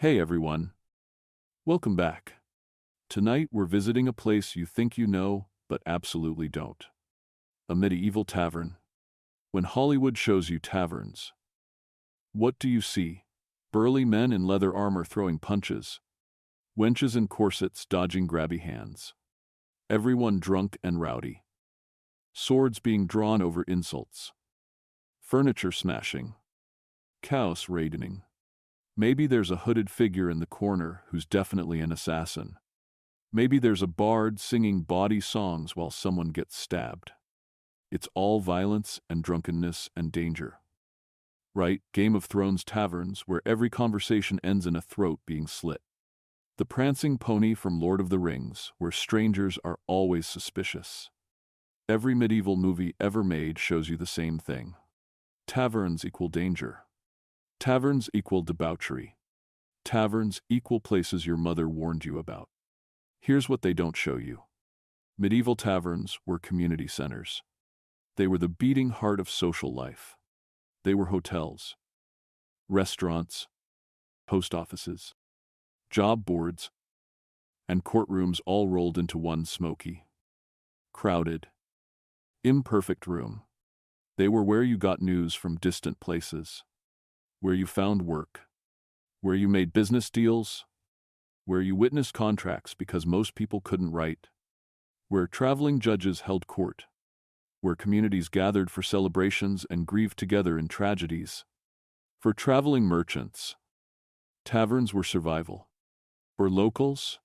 Hey everyone, welcome back. Tonight we're visiting a place you think you know, but absolutely don't. A medieval tavern. When Hollywood shows you taverns, what do you see? Burly men in leather armor throwing punches, wenches in corsets dodging grabby hands. Everyone drunk and rowdy. Swords being drawn over insults. Furniture smashing. Chaos reigning. Maybe there's a hooded figure in the corner who's definitely an assassin. Maybe there's a bard singing bawdy songs while someone gets stabbed. It's all violence and drunkenness and danger. Right, Game of Thrones taverns where every conversation ends in a throat being slit. The prancing pony from Lord of the Rings, where strangers are always suspicious. Every medieval movie ever made shows you the same thing. Taverns equal danger. Taverns equal debauchery. Taverns equal places your mother warned you about. Here's what they don't show you. Medieval taverns were community centers. They were the beating heart of social life. They were hotels, restaurants, post offices, job boards, and courtrooms all rolled into one smoky, crowded, imperfect room. They were where you got news from distant places, where you found work, where you made business deals, where you witnessed contracts because most people couldn't write, where traveling judges held court, where communities gathered for celebrations and grieved together in tragedies. For traveling merchants, taverns were survival. For locals,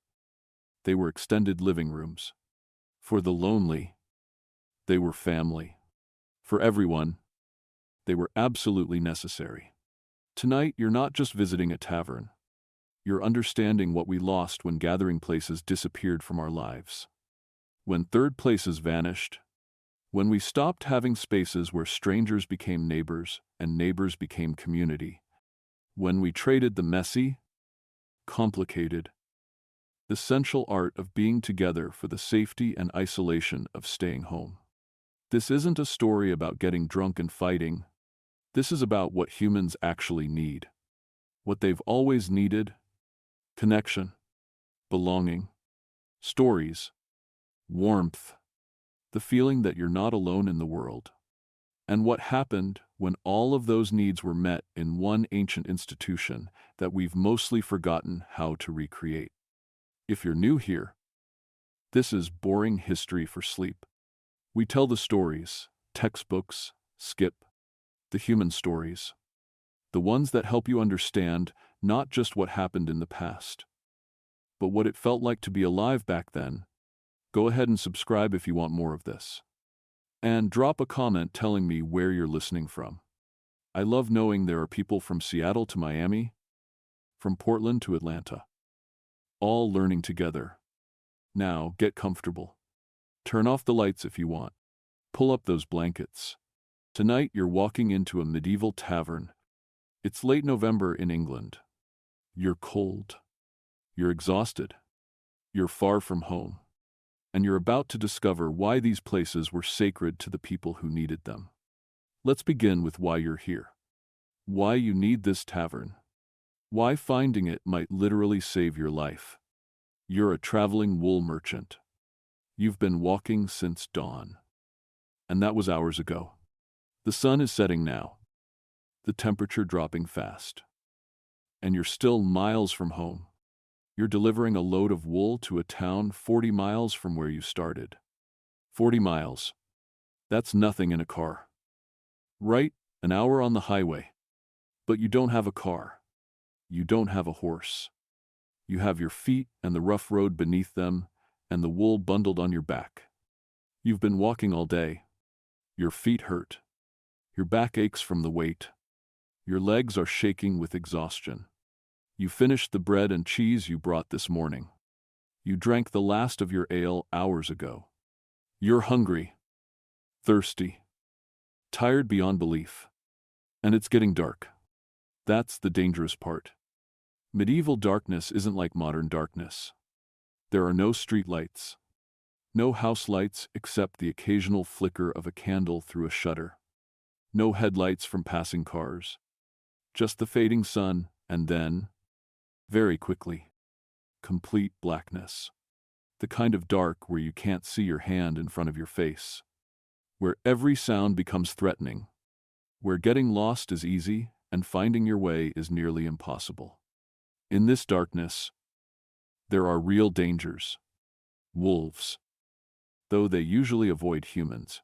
they were extended living rooms. For the lonely, they were family. For everyone, they were absolutely necessary. Tonight, you're not just visiting a tavern. You're understanding what we lost when gathering places disappeared from our lives. When third places vanished. When we stopped having spaces where strangers became neighbors and neighbors became community. When we traded the messy, complicated, essential art of being together for the safety and isolation of staying home. This isn't a story about getting drunk and fighting. This is about what humans actually need. What they've always needed: connection, belonging, stories, warmth, the feeling that you're not alone in the world. And what happened when all of those needs were met in one ancient institution that we've mostly forgotten how to recreate. If you're new here, this is boring history for sleep. We tell the stories, textbooks, skip, the human stories. The ones that help you understand not just what happened in the past, but what it felt like to be alive back then. Go ahead and subscribe if you want more of this. And drop a comment telling me where you're listening from. I love knowing there are people from Seattle to Miami, from Portland to Atlanta, all learning together. Now, get comfortable. Turn off the lights if you want. Pull up those blankets. Tonight, you're walking into a medieval tavern. It's late November in England. You're cold. You're exhausted. You're far from home. And you're about to discover why these places were sacred to the people who needed them. Let's begin with why you're here. Why you need this tavern. Why finding it might literally save your life. You're a traveling wool merchant. You've been walking since dawn. And that was hours ago. The sun is setting now. The temperature dropping fast. And you're still miles from home. You're delivering a load of wool to a town 40 miles from where you started. 40 miles. That's nothing in a car. Right, an hour on the highway. But you don't have a car. You don't have a horse. You have your feet and the rough road beneath them, and the wool bundled on your back. You've been walking all day. Your feet hurt. Your back aches from the weight. Your legs are shaking with exhaustion. You finished the bread and cheese you brought this morning. You drank the last of your ale hours ago. You're hungry, thirsty, tired beyond belief. And it's getting dark. That's the dangerous part. Medieval darkness isn't like modern darkness. There are no street lights. No house lights except the occasional flicker of a candle through a shutter. No headlights from passing cars. Just the fading sun, and then Very quickly. Complete blackness. The kind of dark where you can't see your hand in front of your face. Where every sound becomes threatening. Where getting lost is easy and finding your way is nearly impossible. In this darkness, there are real dangers. Wolves, though they usually avoid humans.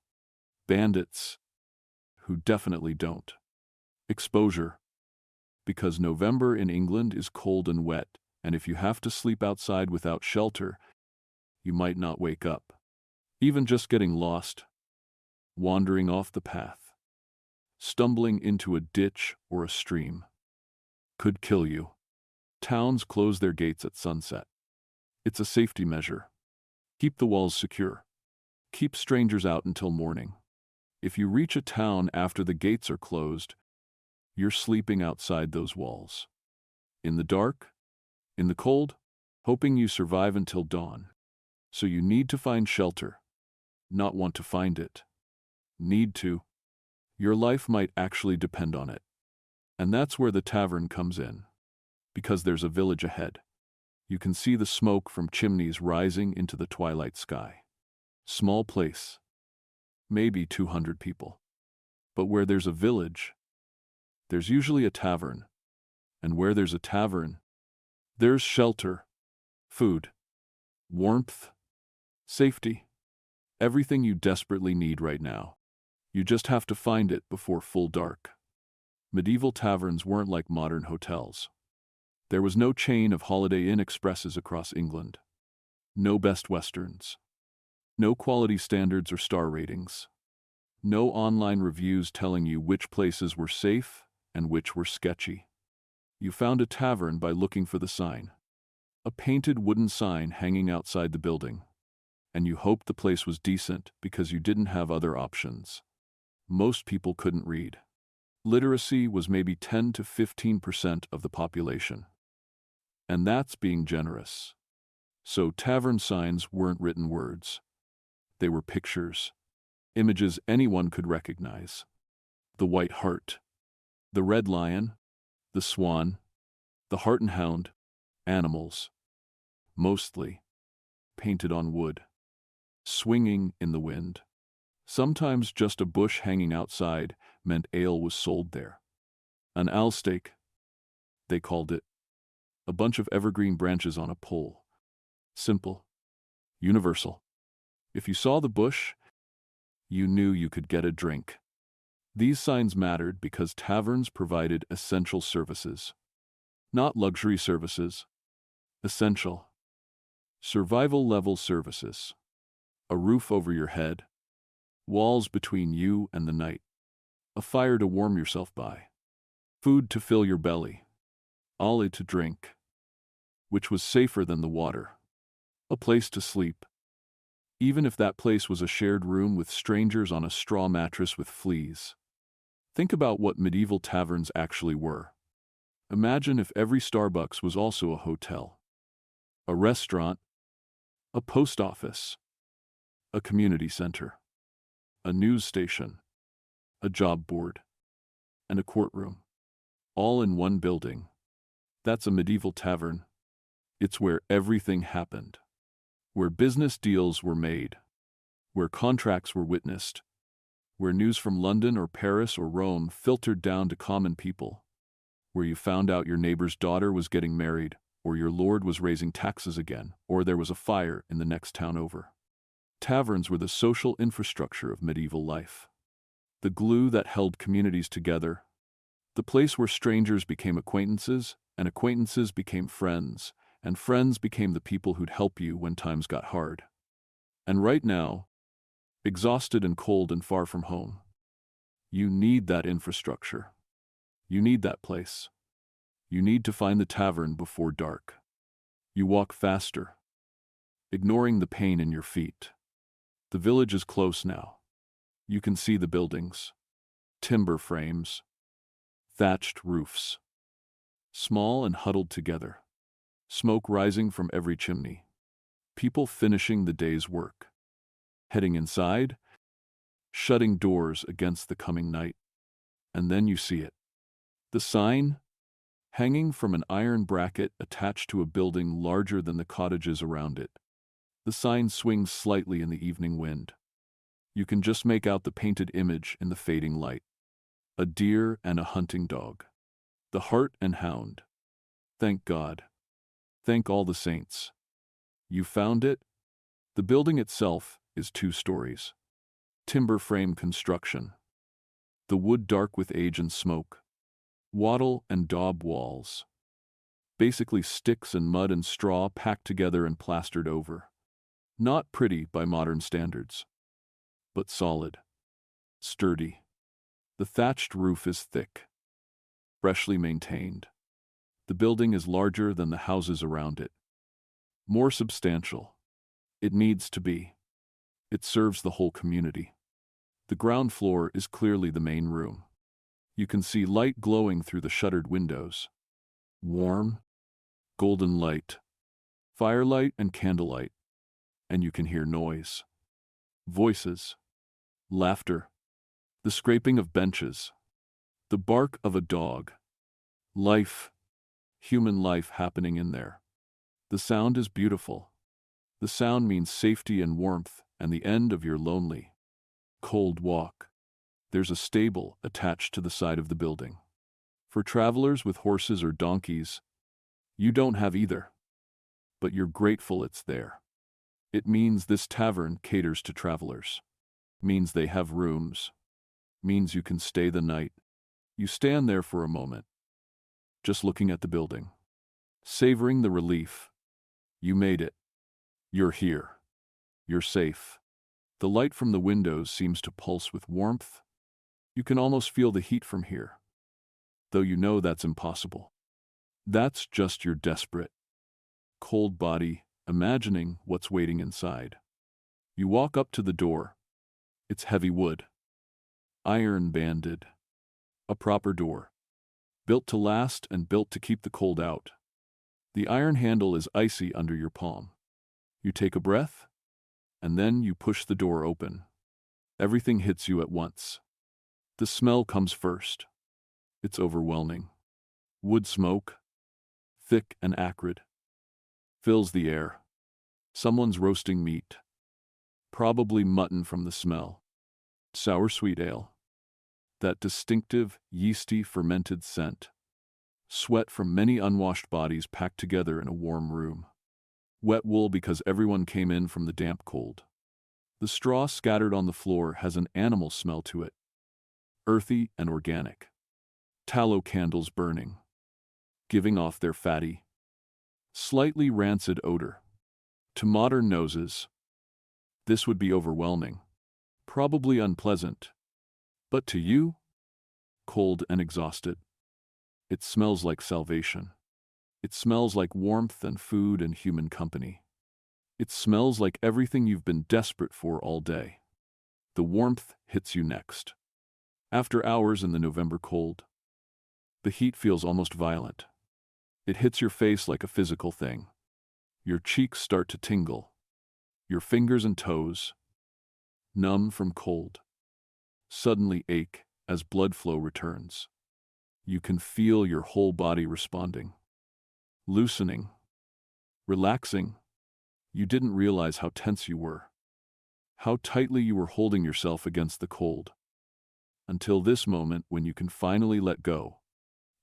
Bandits, who definitely don't. Exposure, because November in England is cold and wet, and if you have to sleep outside without shelter, you might not wake up. Even just getting lost, wandering off the path, stumbling into a ditch or a stream, could kill you. Towns close their gates at sunset. It's a safety measure. Keep the walls secure. Keep strangers out until morning. If you reach a town after the gates are closed, you're sleeping outside those walls. In the dark, in the cold, hoping you survive until dawn. So you need to find shelter, not want to find it. Need to. Your life might actually depend on it. And that's where the tavern comes in. Because there's a village ahead. You can see the smoke from chimneys rising into the twilight sky. Small place. Maybe 200 people. But where there's a village, there's usually a tavern. And where there's a tavern, there's shelter, food, warmth, safety. Everything you desperately need right now. You just have to find it before full dark. Medieval taverns weren't like modern hotels. There was no chain of Holiday Inn Expresses across England. No Best Westerns. No quality standards or star ratings. No online reviews telling you which places were safe and which were sketchy. You found a tavern by looking for the sign. A painted wooden sign hanging outside the building. And you hoped the place was decent because you didn't have other options. Most people couldn't read. Literacy was maybe 10 to 15% of the population. And that's being generous. So tavern signs weren't written words. They were pictures. Images anyone could recognize. The white hart. The red lion. The swan. The hart and hound. Animals. Mostly. Painted on wood. Swinging in the wind. Sometimes just a bush hanging outside meant ale was sold there. An alstake, they called it. A bunch of evergreen branches on a pole. Simple. Universal. If you saw the bush, you knew you could get a drink. These signs mattered because taverns provided essential services. Not luxury services. Essential. Survival-level services. A roof over your head. Walls between you and the night. A fire to warm yourself by. Food to fill your belly. Ale to drink. Which was safer than the water. A place to sleep. Even if that place was a shared room with strangers on a straw mattress with fleas. Think about what medieval taverns actually were. Imagine if every Starbucks was also a hotel. A restaurant. A post office. A community center. A news station. A job board. And a courtroom. All in one building. That's a medieval tavern. It's where everything happened. Where business deals were made. Where contracts were witnessed. Where news from London or Paris or Rome filtered down to common people. Where you found out your neighbor's daughter was getting married, or your lord was raising taxes again, or there was a fire in the next town over. Taverns were the social infrastructure of medieval life. The glue that held communities together. The place where strangers became acquaintances, and acquaintances became friends, and friends became the people who'd help you when times got hard. And right now, exhausted and cold and far from home, you need that infrastructure. You need that place. You need to find the tavern before dark. You walk faster, ignoring the pain in your feet. The village is close now. You can see the buildings, timber frames, thatched roofs, small and huddled together, smoke rising from every chimney, people finishing the day's work, heading inside, shutting doors against the coming night. And then you see it. The sign, hanging from an iron bracket attached to a building larger than the cottages around it. The sign swings slightly in the evening wind. You can just make out the painted image in the fading light. A deer and a hunting dog. The Hart and Hound. Thank God. Thank all the saints. You found it? The building itself is 2 stories. Timber frame construction. The wood dark with age and smoke. Wattle and daub walls. Basically sticks and mud and straw packed together and plastered over. Not pretty by modern standards, but solid. Sturdy. The thatched roof is thick. Freshly maintained. The building is larger than the houses around it. More substantial. It needs to be. It serves the whole community. The ground floor is clearly the main room. You can see light glowing through the shuttered windows. Warm, golden light, firelight and candlelight. And you can hear noise. Voices. Laughter. The scraping of benches. The bark of a dog. Life. Human life happening in there. The sound is beautiful. The sound means safety and warmth and the end of your lonely, cold walk. There's a stable attached to the side of the building. For travelers with horses or donkeys, you don't have either. But you're grateful it's there. It means this tavern caters to travelers. Means they have rooms. Means you can stay the night. You stand there for a moment, just looking at the building, savoring the relief. You made it. You're here. You're safe. The light from the windows seems to pulse with warmth. You can almost feel the heat from here, though you know that's impossible. That's just your desperate, cold body imagining what's waiting inside. You walk up to the door. It's heavy wood, iron banded, a proper door, built to last and built to keep the cold out. The iron handle is icy under your palm. You take a breath, and then you push the door open. Everything hits you at once. The smell comes first. It's overwhelming. Wood smoke, thick and acrid, fills the air. Someone's roasting meat. Probably mutton from the smell. Sour sweet ale. That distinctive, yeasty, fermented scent. Sweat from many unwashed bodies packed together in a warm room. Wet wool because everyone came in from the damp cold. The straw scattered on the floor has an animal smell to it. Earthy and organic. Tallow candles burning, giving off their fatty, slightly rancid odor. To modern noses, this would be overwhelming, probably unpleasant. But to you, cold and exhausted, it smells like salvation. It smells like warmth and food and human company. It smells like everything you've been desperate for all day. The warmth hits you next. After hours in the November cold, the heat feels almost violent. It hits your face like a physical thing. Your cheeks start to tingle. Your fingers and toes, numb from cold, suddenly ache as blood flow returns. You can feel your whole body responding. Loosening. Relaxing. You didn't realize how tense you were. How tightly you were holding yourself against the cold. Until this moment when you can finally let go.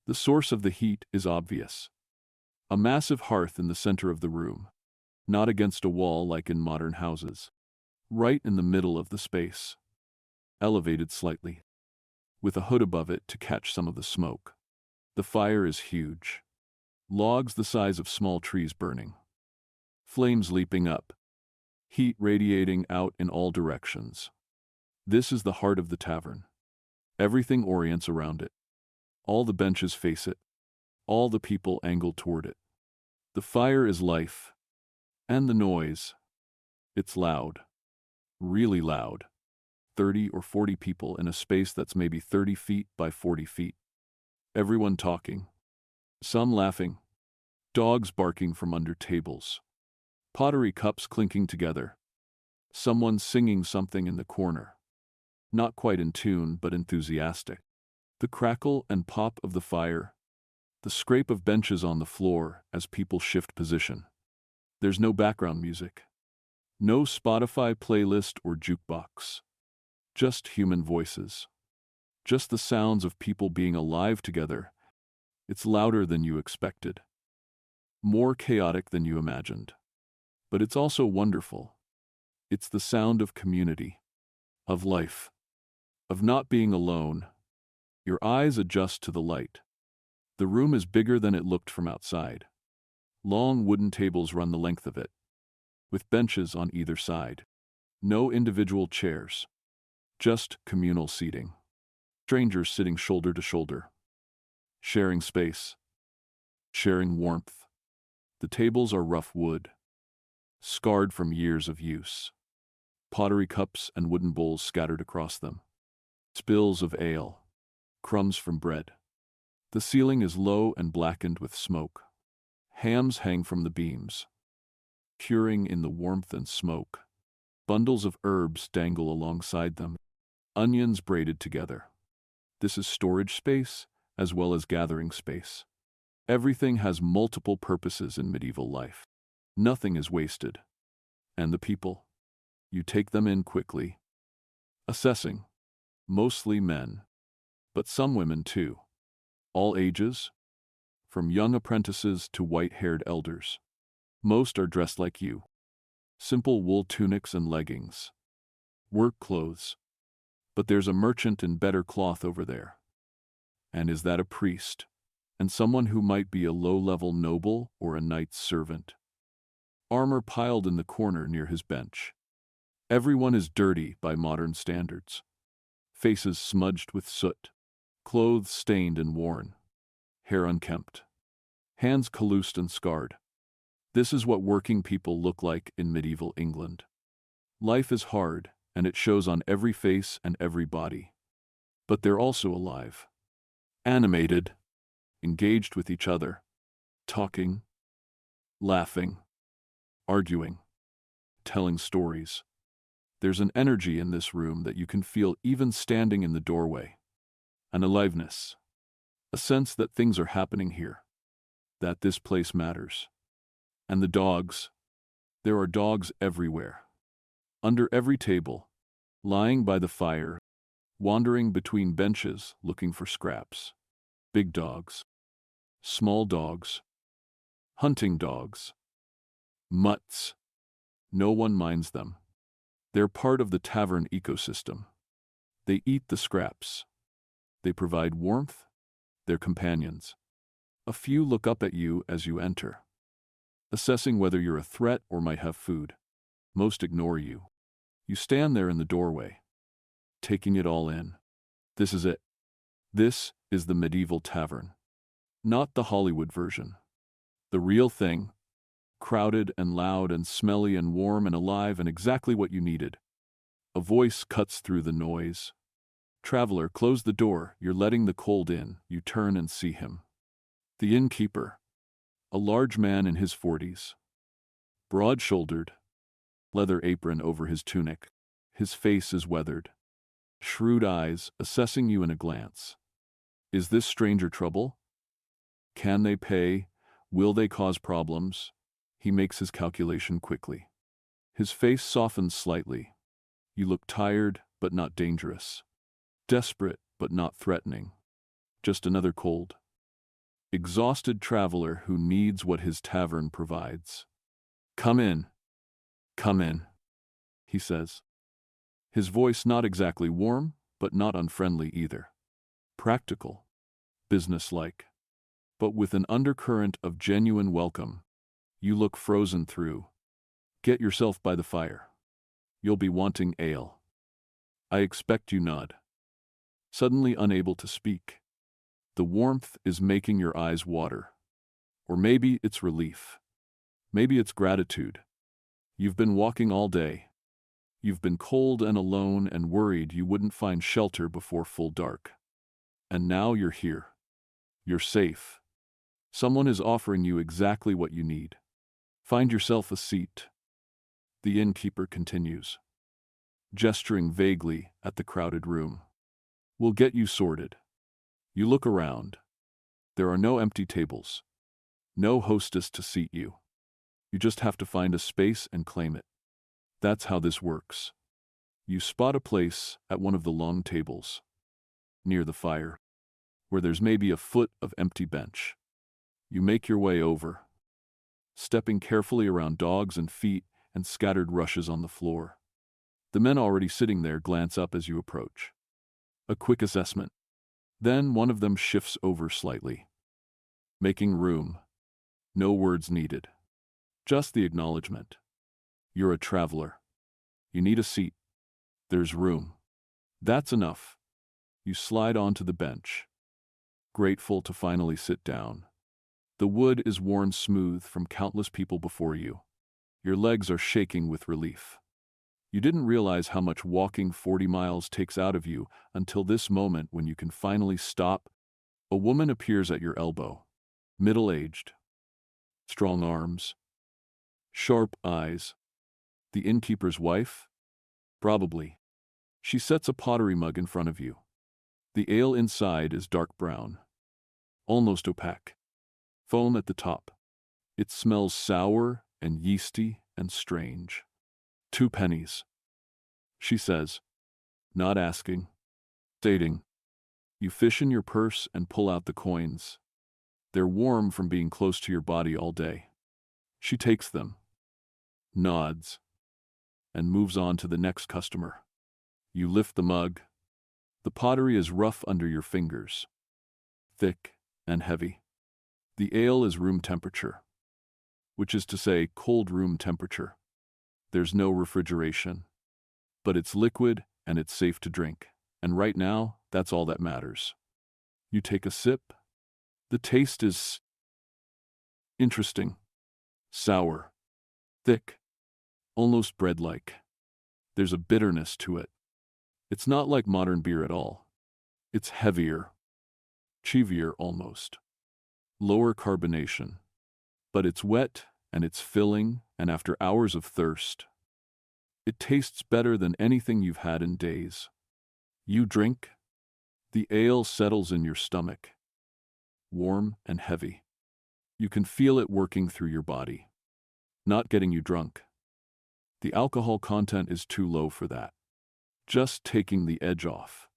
The source of the heat is obvious. A massive hearth in the center of the room, not against a wall like in modern houses. Right in the middle of the space. Elevated slightly, with a hood above it to catch some of the smoke. The fire is huge. Logs the size of small trees burning. Flames leaping up. Heat radiating out in all directions. This is the heart of the tavern. Everything orients around it. All the benches face it. All the people angle toward it. The fire is life. And the noise. It's loud. Really loud. 30 or 40 people in a space that's maybe 30 feet by 40 feet. Everyone talking. Some laughing. Dogs barking from under tables. Pottery cups clinking together. Someone singing something in the corner. Not quite in tune, but enthusiastic. The crackle and pop of the fire. The scrape of benches on the floor as people shift position. There's no background music. No Spotify playlist or jukebox. Just human voices. Just the sounds of people being alive together. It's louder than you expected. More chaotic than you imagined. But it's also wonderful. It's the sound of community, of life, of not being alone. Your eyes adjust to the light. The room is bigger than it looked from outside. Long wooden tables run the length of it, with benches on either side. No individual chairs, just communal seating. Strangers sitting shoulder to shoulder, sharing space, sharing warmth. The tables are rough wood, scarred from years of use. Pottery cups and wooden bowls scattered across them. Spills of ale, crumbs from bread. The ceiling is low and blackened with smoke. Hams hang from the beams, curing in the warmth and smoke. Bundles of herbs dangle alongside them, onions braided together. This is storage space as well as gathering space. Everything has multiple purposes in medieval life. Nothing is wasted. And the people? You take them in quickly. Assessing. Mostly men. But some women too. All ages. From young apprentices to white-haired elders. Most are dressed like you. Simple wool tunics and leggings. Work clothes. But there's a merchant in better cloth over there. And is that a priest? And someone who might be a low-level noble or a knight's servant? Armor piled in the corner near his bench. Everyone is dirty by modern standards. Faces smudged with soot. Clothes stained and worn. Hair unkempt. Hands calloused and scarred. This is what working people look like in medieval England. Life is hard, and it shows on every face and every body. But they're also alive. Animated. Engaged with each other. Talking. Laughing. Arguing. Telling stories. There's an energy in this room that you can feel even standing in the doorway. An aliveness. A sense that things are happening here. That this place matters. And the dogs. There are dogs everywhere. Under every table. Lying by the fire. Wandering between benches looking for scraps. Big dogs. Small dogs. Hunting dogs. Mutts. No one minds them. They're part of the tavern ecosystem. They eat the scraps. They provide warmth. They're companions. A few look up at you as you enter, assessing whether you're a threat or might have food. Most ignore you. You stand there in the doorway, taking it all in. This is it. This is the Medieval Tavern. Not the Hollywood version. The real thing. Crowded and loud and smelly and warm and alive and exactly what you needed. A voice cuts through the noise. Traveler, close the door, you're letting the cold in. You turn and see him. The innkeeper. A large man in his 40s. Broad-shouldered. Leather apron over his tunic. His face is weathered. Shrewd eyes, assessing you in a glance. Is this stranger trouble? Can they pay? Will they cause problems? He makes his calculation quickly. His face softens slightly. You look tired, but not dangerous. Desperate, but not threatening. Just another cold. Exhausted traveler who needs what his tavern provides. Come in. Come in, he says. His voice not exactly warm, but not unfriendly either. Practical. Businesslike. But with an undercurrent of genuine welcome. You look frozen through. Get yourself by the fire. You'll be wanting ale. I expect you nod. Suddenly unable to speak. The warmth is making your eyes water. Or maybe it's relief. Maybe it's gratitude. You've been walking all day. You've been cold and alone and worried you wouldn't find shelter before full dark. And now you're here. You're safe. Someone is offering you exactly what you need. Find yourself a seat. The innkeeper continues, gesturing vaguely at the crowded room. We'll get you sorted. You look around. There are no empty tables, no hostess to seat you. You just have to find a space and claim it. That's how this works. You spot a place at one of the long tables, near the fire, where there's maybe a foot of empty bench. You make your way over, stepping carefully around dogs and feet and scattered rushes on the floor. The men already sitting there glance up as you approach. A quick assessment. Then one of them shifts over slightly, making room. No words needed. Just the acknowledgement. You're a traveler. You need a seat. There's room. That's enough. You slide onto the bench, grateful to finally sit down. The wood is worn smooth from countless people before you. Your legs are shaking with relief. You didn't realize how much walking 40 miles takes out of you until this moment when you can finally stop. A woman appears at your elbow, middle-aged, strong arms, sharp eyes. The innkeeper's wife? Probably. She sets a pottery mug in front of you. The ale inside is dark brown, almost opaque. Foam at the top. It smells sour and yeasty and strange. 2 pennies. She says, not asking, stating. You fish in your purse and pull out the coins. They're warm from being close to your body all day. She takes them, nods, and moves on to the next customer. You lift the mug. The pottery is rough under your fingers, thick and heavy. The ale is room temperature, which is to say cold room temperature. There's no refrigeration, but it's liquid and it's safe to drink. And right now, that's all that matters. You take a sip. The taste is interesting, sour, thick, almost bread-like. There's a bitterness to it. It's not like modern beer at all. It's heavier, cheevier almost, lower carbonation. But it's wet and it's filling, and after hours of thirst, it tastes better than anything you've had in days. You drink. The ale settles in your stomach, warm and heavy. You can feel it working through your body, not getting you drunk. The alcohol content is too low for that. Just taking the edge off.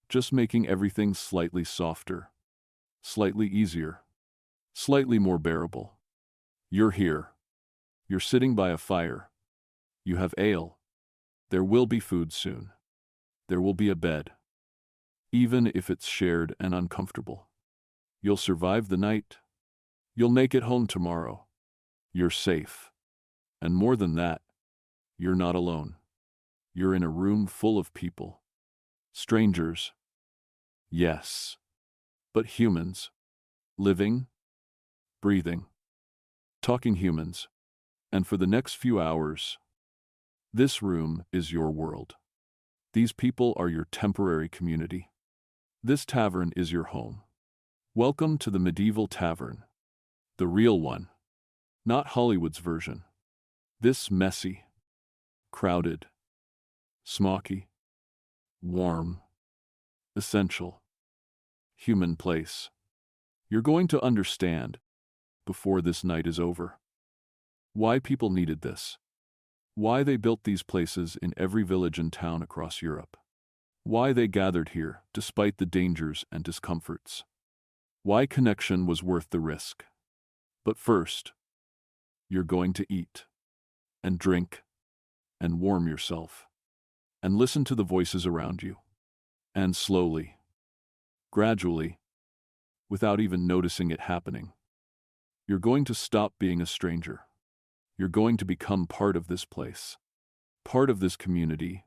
Just making everything slightly softer, slightly easier, slightly more bearable. You're here. You're sitting by a fire. You have ale. There will be food soon. There will be a bed. Even if it's shared and uncomfortable. You'll survive the night. You'll make it home tomorrow. You're safe. And more than that, you're not alone. You're in a room full of people. Strangers. Yes. But humans. Living. Breathing. Talking humans. And for the next few hours, this room is your world. These people are your temporary community. This tavern is your home. Welcome to the Medieval Tavern. The real one. Not Hollywood's version. This messy, crowded, smoky, warm, essential, human place. You're going to understand, before this night is over, why people needed this. Why they built these places in every village and town across Europe. Why they gathered here, despite the dangers and discomforts. Why connection was worth the risk. But first, you're going to eat, and drink, and warm yourself, and listen to the voices around you. And slowly, gradually, without even noticing it happening, you're going to stop being a stranger. You're going to become part of this place, part of this community,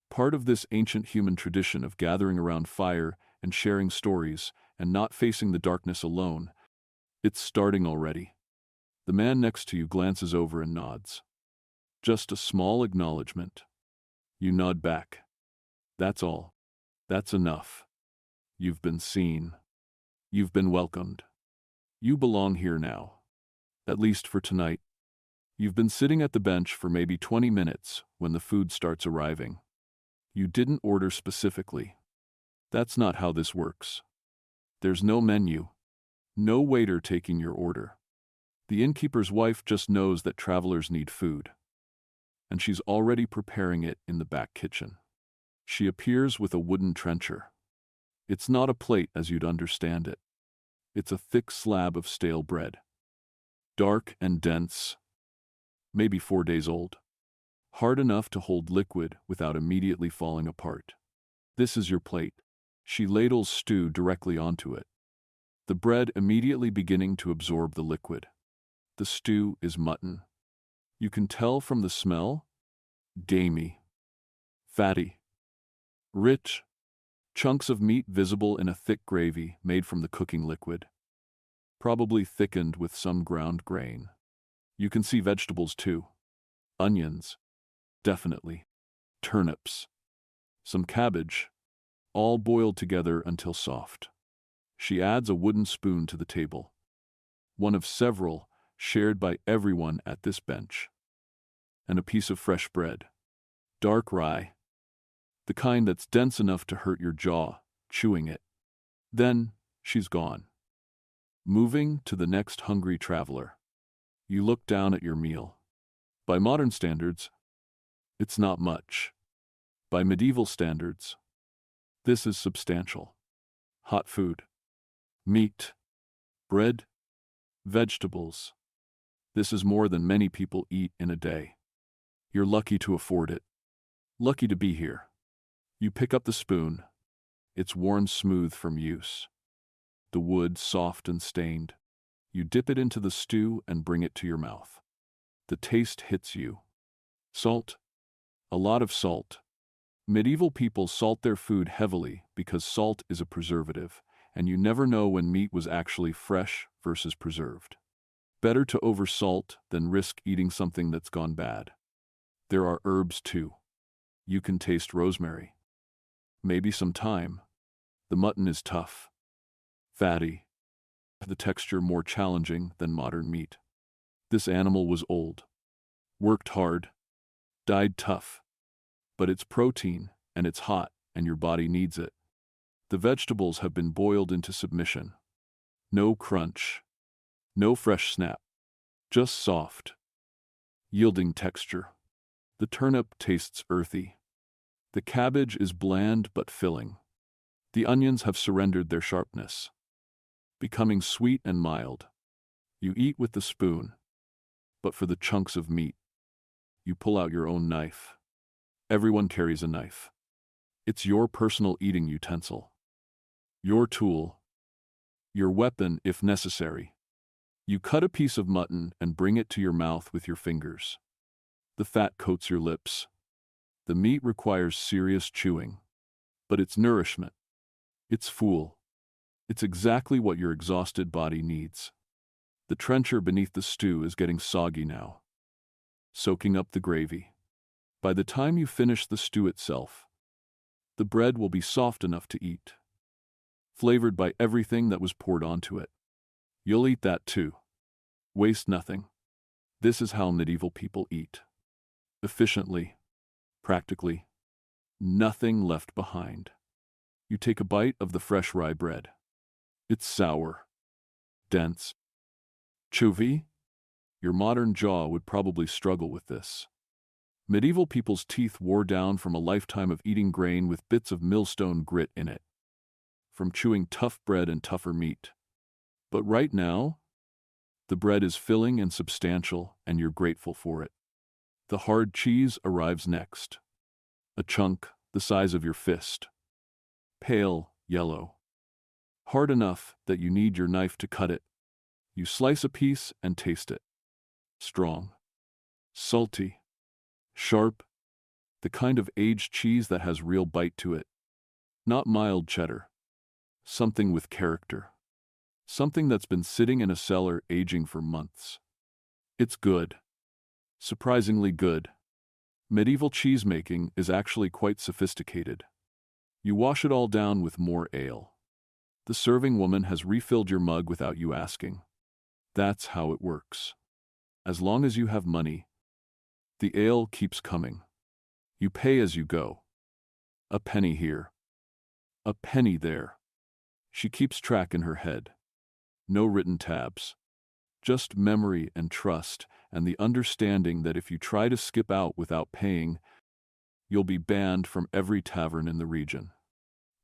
part of this ancient human tradition of gathering around fire and sharing stories and not facing the darkness alone. It's starting already. The man next to you glances over and nods. Just a small acknowledgement. You nod back. That's all. That's enough. You've been seen. You've been welcomed. You belong here now. At least for tonight. You've been sitting at the bench for maybe 20 minutes when the food starts arriving. You didn't order specifically. That's not how this works. There's no menu. No waiter taking your order. The innkeeper's wife just knows that travelers need food, and she's already preparing it in the back kitchen. She appears with a wooden trencher. It's not a plate as you'd understand it. It's a thick slab of stale bread. Dark and dense, maybe 4 days old. Hard enough to hold liquid without immediately falling apart. This is your plate. She ladles stew directly onto it, the bread immediately beginning to absorb the liquid. The stew is mutton. You can tell from the smell, gamey, fatty, rich, chunks of meat visible in a thick gravy made from the cooking liquid, probably thickened with some ground grain. You can see vegetables too. Onions, definitely. Turnips, some cabbage, all boiled together until soft. She adds a wooden spoon to the table, one of several shared by everyone at this bench, and a piece of fresh bread. Dark rye, the kind that's dense enough to hurt your jaw, chewing it. Then, she's gone. Moving to the next hungry traveler. You look down at your meal. By modern standards, it's not much. By medieval standards, this is substantial. Hot food. Meat. Bread. Vegetables. This is more than many people eat in a day. You're lucky to afford it. Lucky to be here. You pick up the spoon. It's worn smooth from use. The wood soft and stained. You dip it into the stew and bring it to your mouth. The taste hits you. Salt. A lot of salt. Medieval people salt their food heavily because salt is a preservative, and you never know when meat was actually fresh versus preserved. Better to oversalt than risk eating something that's gone bad. There are herbs too. You can taste rosemary. Maybe some thyme. The mutton is tough. Fatty. The texture more challenging than modern meat. This animal was old. Worked hard. Died tough. But it's protein, and it's hot, and your body needs it. The vegetables have been boiled into submission. No crunch. No fresh snap. Just soft, yielding texture. The turnip tastes earthy. The cabbage is bland but filling. The onions have surrendered their sharpness, becoming sweet and mild. You eat with the spoon, but for the chunks of meat, you pull out your own knife. Everyone carries a knife. It's your personal eating utensil. Your tool. Your weapon if necessary. You cut a piece of mutton and bring it to your mouth with your fingers. The fat coats your lips. The meat requires serious chewing. But it's nourishment. It's fuel. It's exactly what your exhausted body needs. The trencher beneath the stew is getting soggy now, soaking up the gravy. By the time you finish the stew itself, the bread will be soft enough to eat, flavored by everything that was poured onto it. You'll eat that too. Waste nothing. This is how medieval people eat. Efficiently, practically, nothing left behind. You take a bite of the fresh rye bread. It's sour, dense, chewy. Your modern jaw would probably struggle with this. Medieval people's teeth wore down from a lifetime of eating grain with bits of millstone grit in it, from chewing tough bread and tougher meat. But right now, the bread is filling and substantial, and you're grateful for it. The hard cheese arrives next. A chunk the size of your fist. Pale yellow. Hard enough that you need your knife to cut it. You slice a piece and taste it. Strong. Salty. Sharp. The kind of aged cheese that has real bite to it. Not mild cheddar. Something with character. Something that's been sitting in a cellar aging for months. It's good. Surprisingly good. Medieval cheesemaking is actually quite sophisticated. You wash it all down with more ale. The serving woman has refilled your mug without you asking. That's how it works. As long as you have money, the ale keeps coming. You pay as you go. A penny here. A penny there. She keeps track in her head. No written tabs. Just memory and trust, and the understanding that if you try to skip out without paying, you'll be banned from every tavern in the region.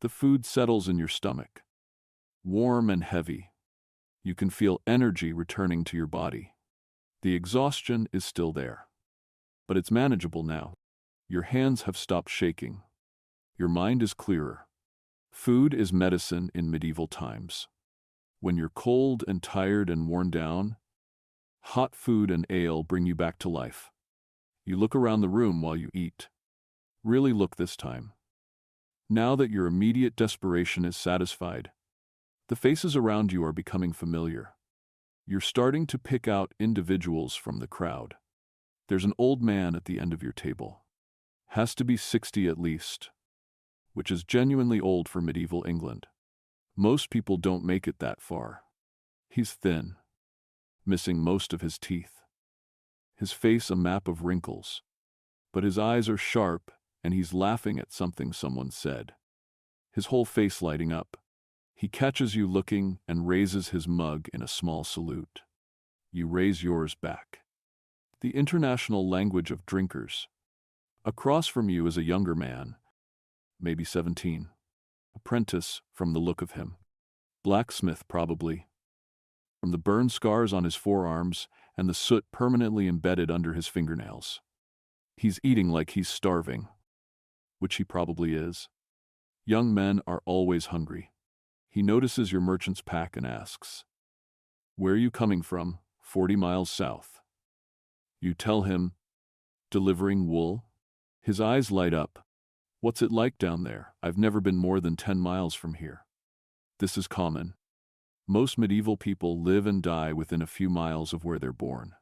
The food settles in your stomach, warm and heavy. You can feel energy returning to your body. The exhaustion is still there, but it's manageable now. Your hands have stopped shaking. Your mind is clearer. Food is medicine in medieval times. When you're cold and tired and worn down, hot food and ale bring you back to life. You look around the room while you eat. Really look this time. Now that your immediate desperation is satisfied, the faces around you are becoming familiar. You're starting to pick out individuals from the crowd. There's an old man at the end of your table. Has to be 60 at least, which is genuinely old for medieval England. Most people don't make it that far. He's thin, missing most of his teeth. His face a map of wrinkles, but his eyes are sharp and he's laughing at something someone said. His whole face lighting up. He catches you looking and raises his mug in a small salute. You raise yours back. The international language of drinkers. Across from you is a younger man, maybe 17. Apprentice, from the look of him. Blacksmith, probably. From the burn scars on his forearms and the soot permanently embedded under his fingernails. He's eating like he's starving, which he probably is. Young men are always hungry. He notices your merchant's pack and asks, "Where are you coming from?" 40 miles south. You tell him, "Delivering wool?" His eyes light up. "What's it like down there? I've never been more than 10 miles from here." This is common. Most medieval people live and die within a few miles of where they're born.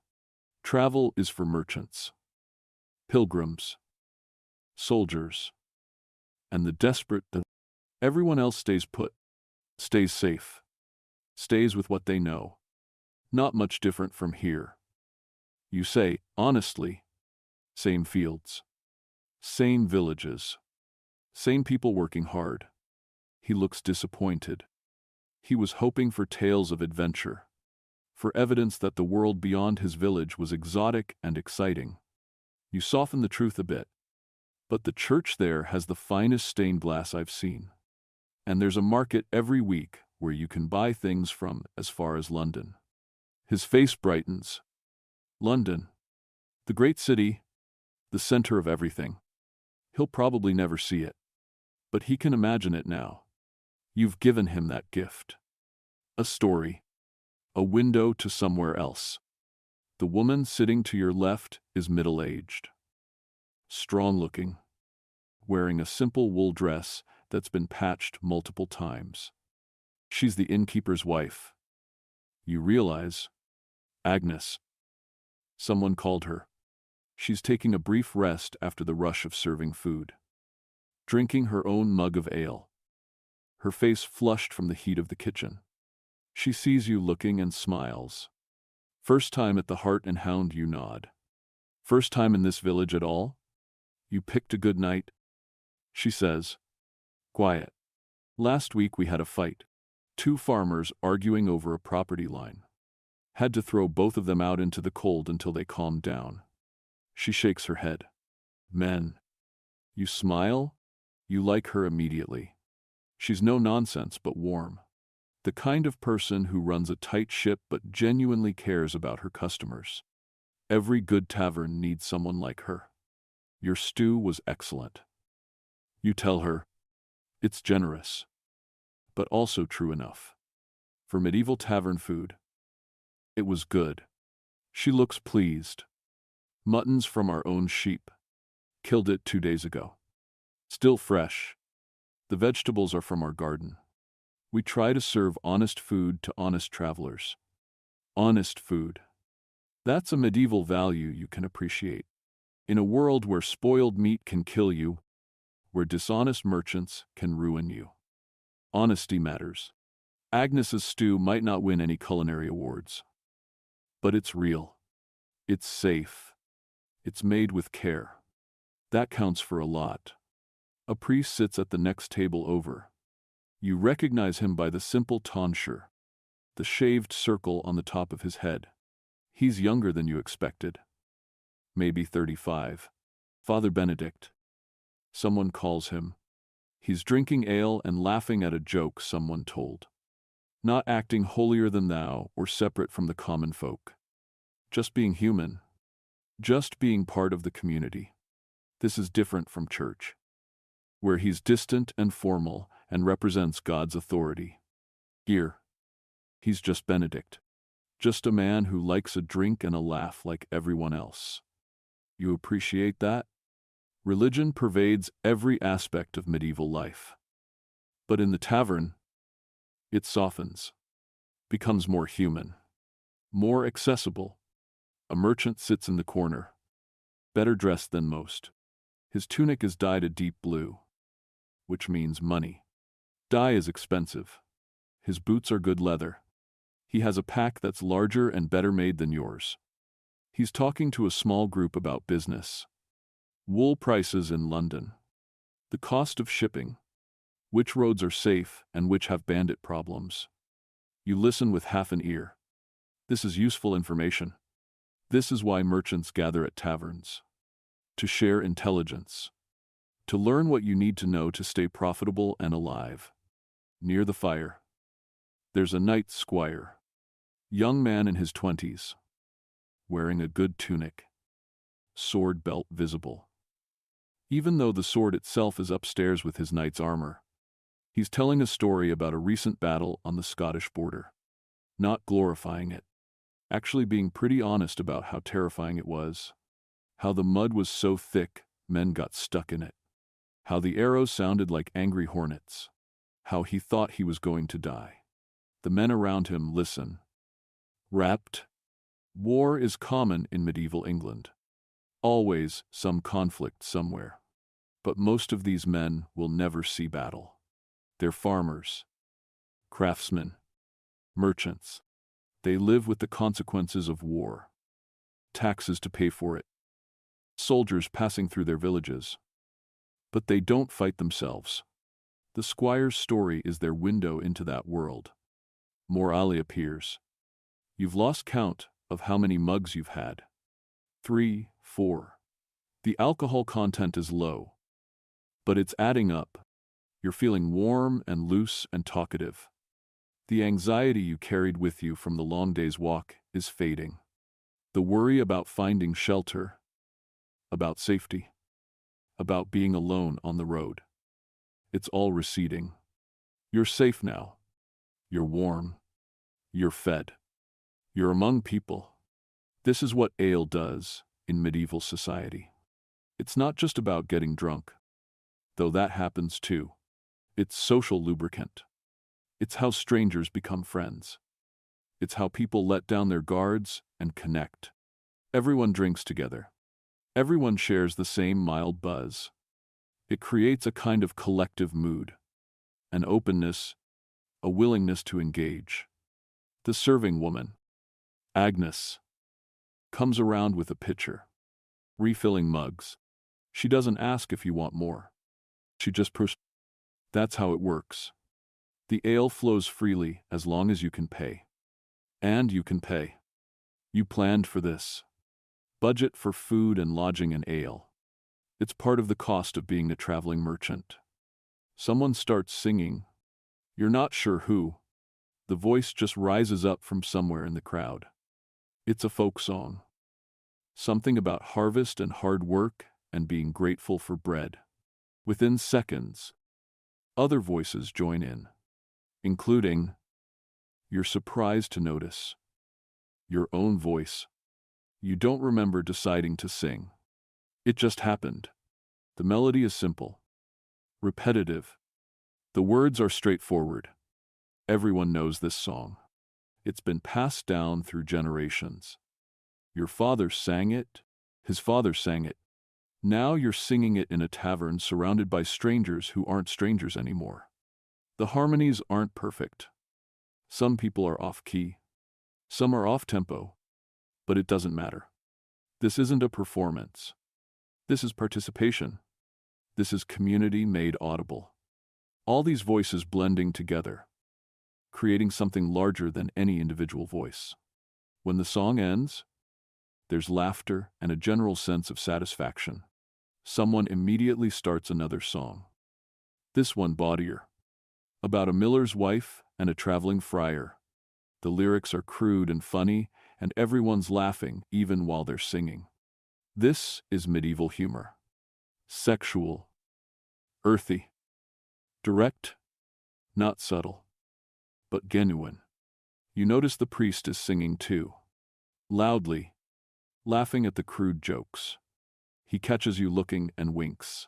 Travel is for merchants, pilgrims, soldiers, and the desperate. Everyone else stays put, stays safe, stays with what they know. Not much different from here. You say, honestly, same fields, same villages, same people working hard. He looks disappointed. He was hoping for tales of adventure, for evidence that the world beyond his village was exotic and exciting. You soften the truth a bit. But the church there has the finest stained glass I've seen. And there's a market every week where you can buy things from as far as London. His face brightens. London, the great city, the center of everything. He'll probably never see it, but he can imagine it now. You've given him that gift. A story. A window to somewhere else. The woman sitting to your left is middle-aged. Strong-looking. Wearing a simple wool dress that's been patched multiple times. She's the innkeeper's wife. You realize, Agnes. Someone called her. She's taking a brief rest after the rush of serving food. Drinking her own mug of ale. Her face flushed from the heat of the kitchen. She sees you looking and smiles. First time at the Hart and Hound, you nod. First time in this village at all? You picked a good night? She says. Quiet. Last week we had a fight. 2 farmers arguing over a property line. Had to throw both of them out into the cold until they calmed down. She shakes her head. Men. You smile? You like her immediately. She's no nonsense but warm. The kind of person who runs a tight ship but genuinely cares about her customers. Every good tavern needs someone like her. Your stew was excellent. You tell her, it's generous, but also true enough. For medieval tavern food, it was good. She looks pleased. Mutton's from our own sheep. Killed it 2 days ago. Still fresh. The vegetables are from our garden. We try to serve honest food to honest travelers. Honest food. That's a medieval value you can appreciate. In a world where spoiled meat can kill you, where dishonest merchants can ruin you. Honesty matters. Agnes's stew might not win any culinary awards. But it's real. It's safe. It's made with care. That counts for a lot. A priest sits at the next table over. You recognize him by the simple tonsure. the shaved circle on the top of his head. He's younger than you expected. Maybe 35. Father Benedict. Someone calls him. He's drinking ale and laughing at a joke someone told. Not acting holier than thou or separate from the common folk. Just being human. Just being part of the community. This is different from church, where he's distant and formal and represents God's authority. Here, he's just Benedict. Just a man who likes a drink and a laugh like everyone else. You appreciate that? Religion pervades every aspect of medieval life. But in the tavern, it softens, becomes more human, more accessible. A merchant sits in the corner, better dressed than most. His tunic is dyed a deep blue, which means money. Dye is expensive. His boots are good leather. He has a pack that's larger and better made than yours. He's talking to a small group about business. Wool prices in London. The cost of shipping. Which roads are safe and which have bandit problems. You listen with half an ear. This is useful information. This is why merchants gather at taverns. To share intelligence. To learn what you need to know to stay profitable and alive. Near the fire, there's a knight squire. Young man in his 20s. Wearing a good tunic. Sword belt visible. Even though the sword itself is upstairs with his knight's armor. He's telling a story about a recent battle on the Scottish border. Not glorifying it. Actually being pretty honest about how terrifying it was. How the mud was so thick, men got stuck in it. How the arrows sounded like angry hornets. How he thought he was going to die. The men around him listen. Rapt. War is common in medieval England. Always some conflict somewhere. But most of these men will never see battle. They're farmers, craftsmen, merchants. They live with the consequences of war. Taxes to pay for it. Soldiers passing through their villages. But they don't fight themselves. The squire's story is their window into that world. Morale appears. You've lost count of how many mugs you've had. 3, 4. The alcohol content is low. But it's adding up. You're feeling warm and loose and talkative. The anxiety you carried with you from the long day's walk is fading. The worry about finding shelter, about safety, about being alone on the road. It's all receding. You're safe now. You're warm. You're fed. You're among people. This is what ale does in medieval society. It's not just about getting drunk, though that happens too. It's social lubricant. It's how strangers become friends. It's how people let down their guards and connect. Everyone drinks together. Everyone shares the same mild buzz. It creates a kind of collective mood, an openness, a willingness to engage. The serving woman, Agnes, comes around with a pitcher, refilling mugs. She doesn't ask if you want more. She just That's how it works. The ale flows freely as long as you can pay. And you can pay. You planned for this. Budget for food and lodging and ale. It's part of the cost of being a traveling merchant. Someone starts singing. You're not sure who. The voice just rises up from somewhere in the crowd. It's a folk song. Something about harvest and hard work and being grateful for bread. Within seconds, other voices join in, including, you're surprised to notice, your own voice. You don't remember deciding to sing. It just happened. The melody is simple, repetitive. The words are straightforward. Everyone knows this song. It's been passed down through generations. Your father sang it, his father sang it. Now you're singing it in a tavern surrounded by strangers who aren't strangers anymore. The harmonies aren't perfect. Some people are off-key. Some are off-tempo. But it doesn't matter. This isn't a performance. This is participation. This is community made audible. All these voices blending together, creating something larger than any individual voice. When the song ends, there's laughter and a general sense of satisfaction. Someone immediately starts another song. This one bawdier. About a miller's wife and a traveling friar. The lyrics are crude and funny, and everyone's laughing even while they're singing. This is medieval humor. Sexual. Earthy. Direct. Not subtle. But genuine. You notice the priest is singing too. Loudly. Laughing at the crude jokes. He catches you looking and winks.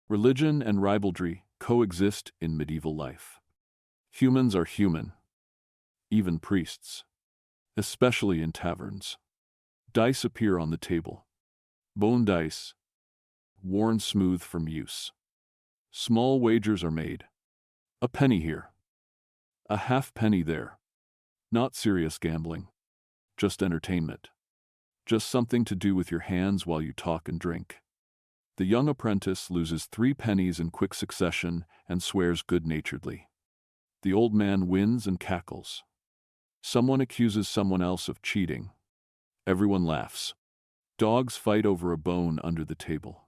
Religion and ribaldry coexist in medieval life. Humans are human. Even priests. Especially in taverns. Dice appear on the table. Bone dice. Worn smooth from use. Small wagers are made. A penny here. A half-penny there. Not serious gambling. Just entertainment. Just something to do with your hands while you talk and drink. The young apprentice loses 3 pennies in quick succession and swears good-naturedly. The old man wins and cackles. Someone accuses someone else of cheating. Everyone laughs. Dogs fight over a bone under the table.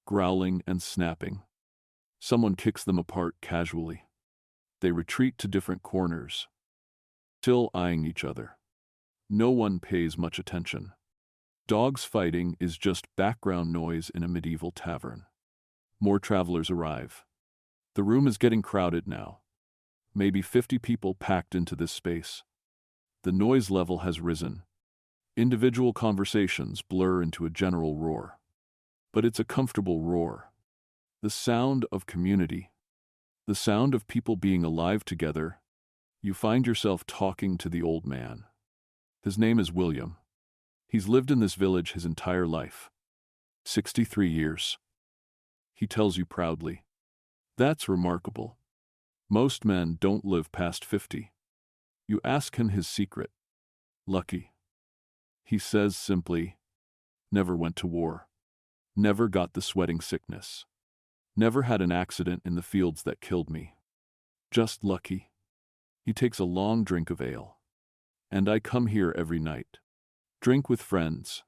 Growling and snapping. Someone kicks them apart casually. They retreat to different corners, still eyeing each other. No one pays much attention. Dogs fighting is just background noise in a medieval tavern. More travelers arrive. The room is getting crowded now. Maybe 50 people packed into this space. The noise level has risen. Individual conversations blur into a general roar. But it's a comfortable roar. The sound of community. The sound of people being alive together. You find yourself talking to the old man. His name is William. He's lived in this village his entire life. 63 years. He tells you proudly. That's remarkable. Most men don't live past 50. You ask him his secret. Lucky. He says simply, never went to war. Never got the sweating sickness. Never had an accident in the fields that killed me. Just lucky. He takes a long drink of ale. And I come here every night. Drink with friends.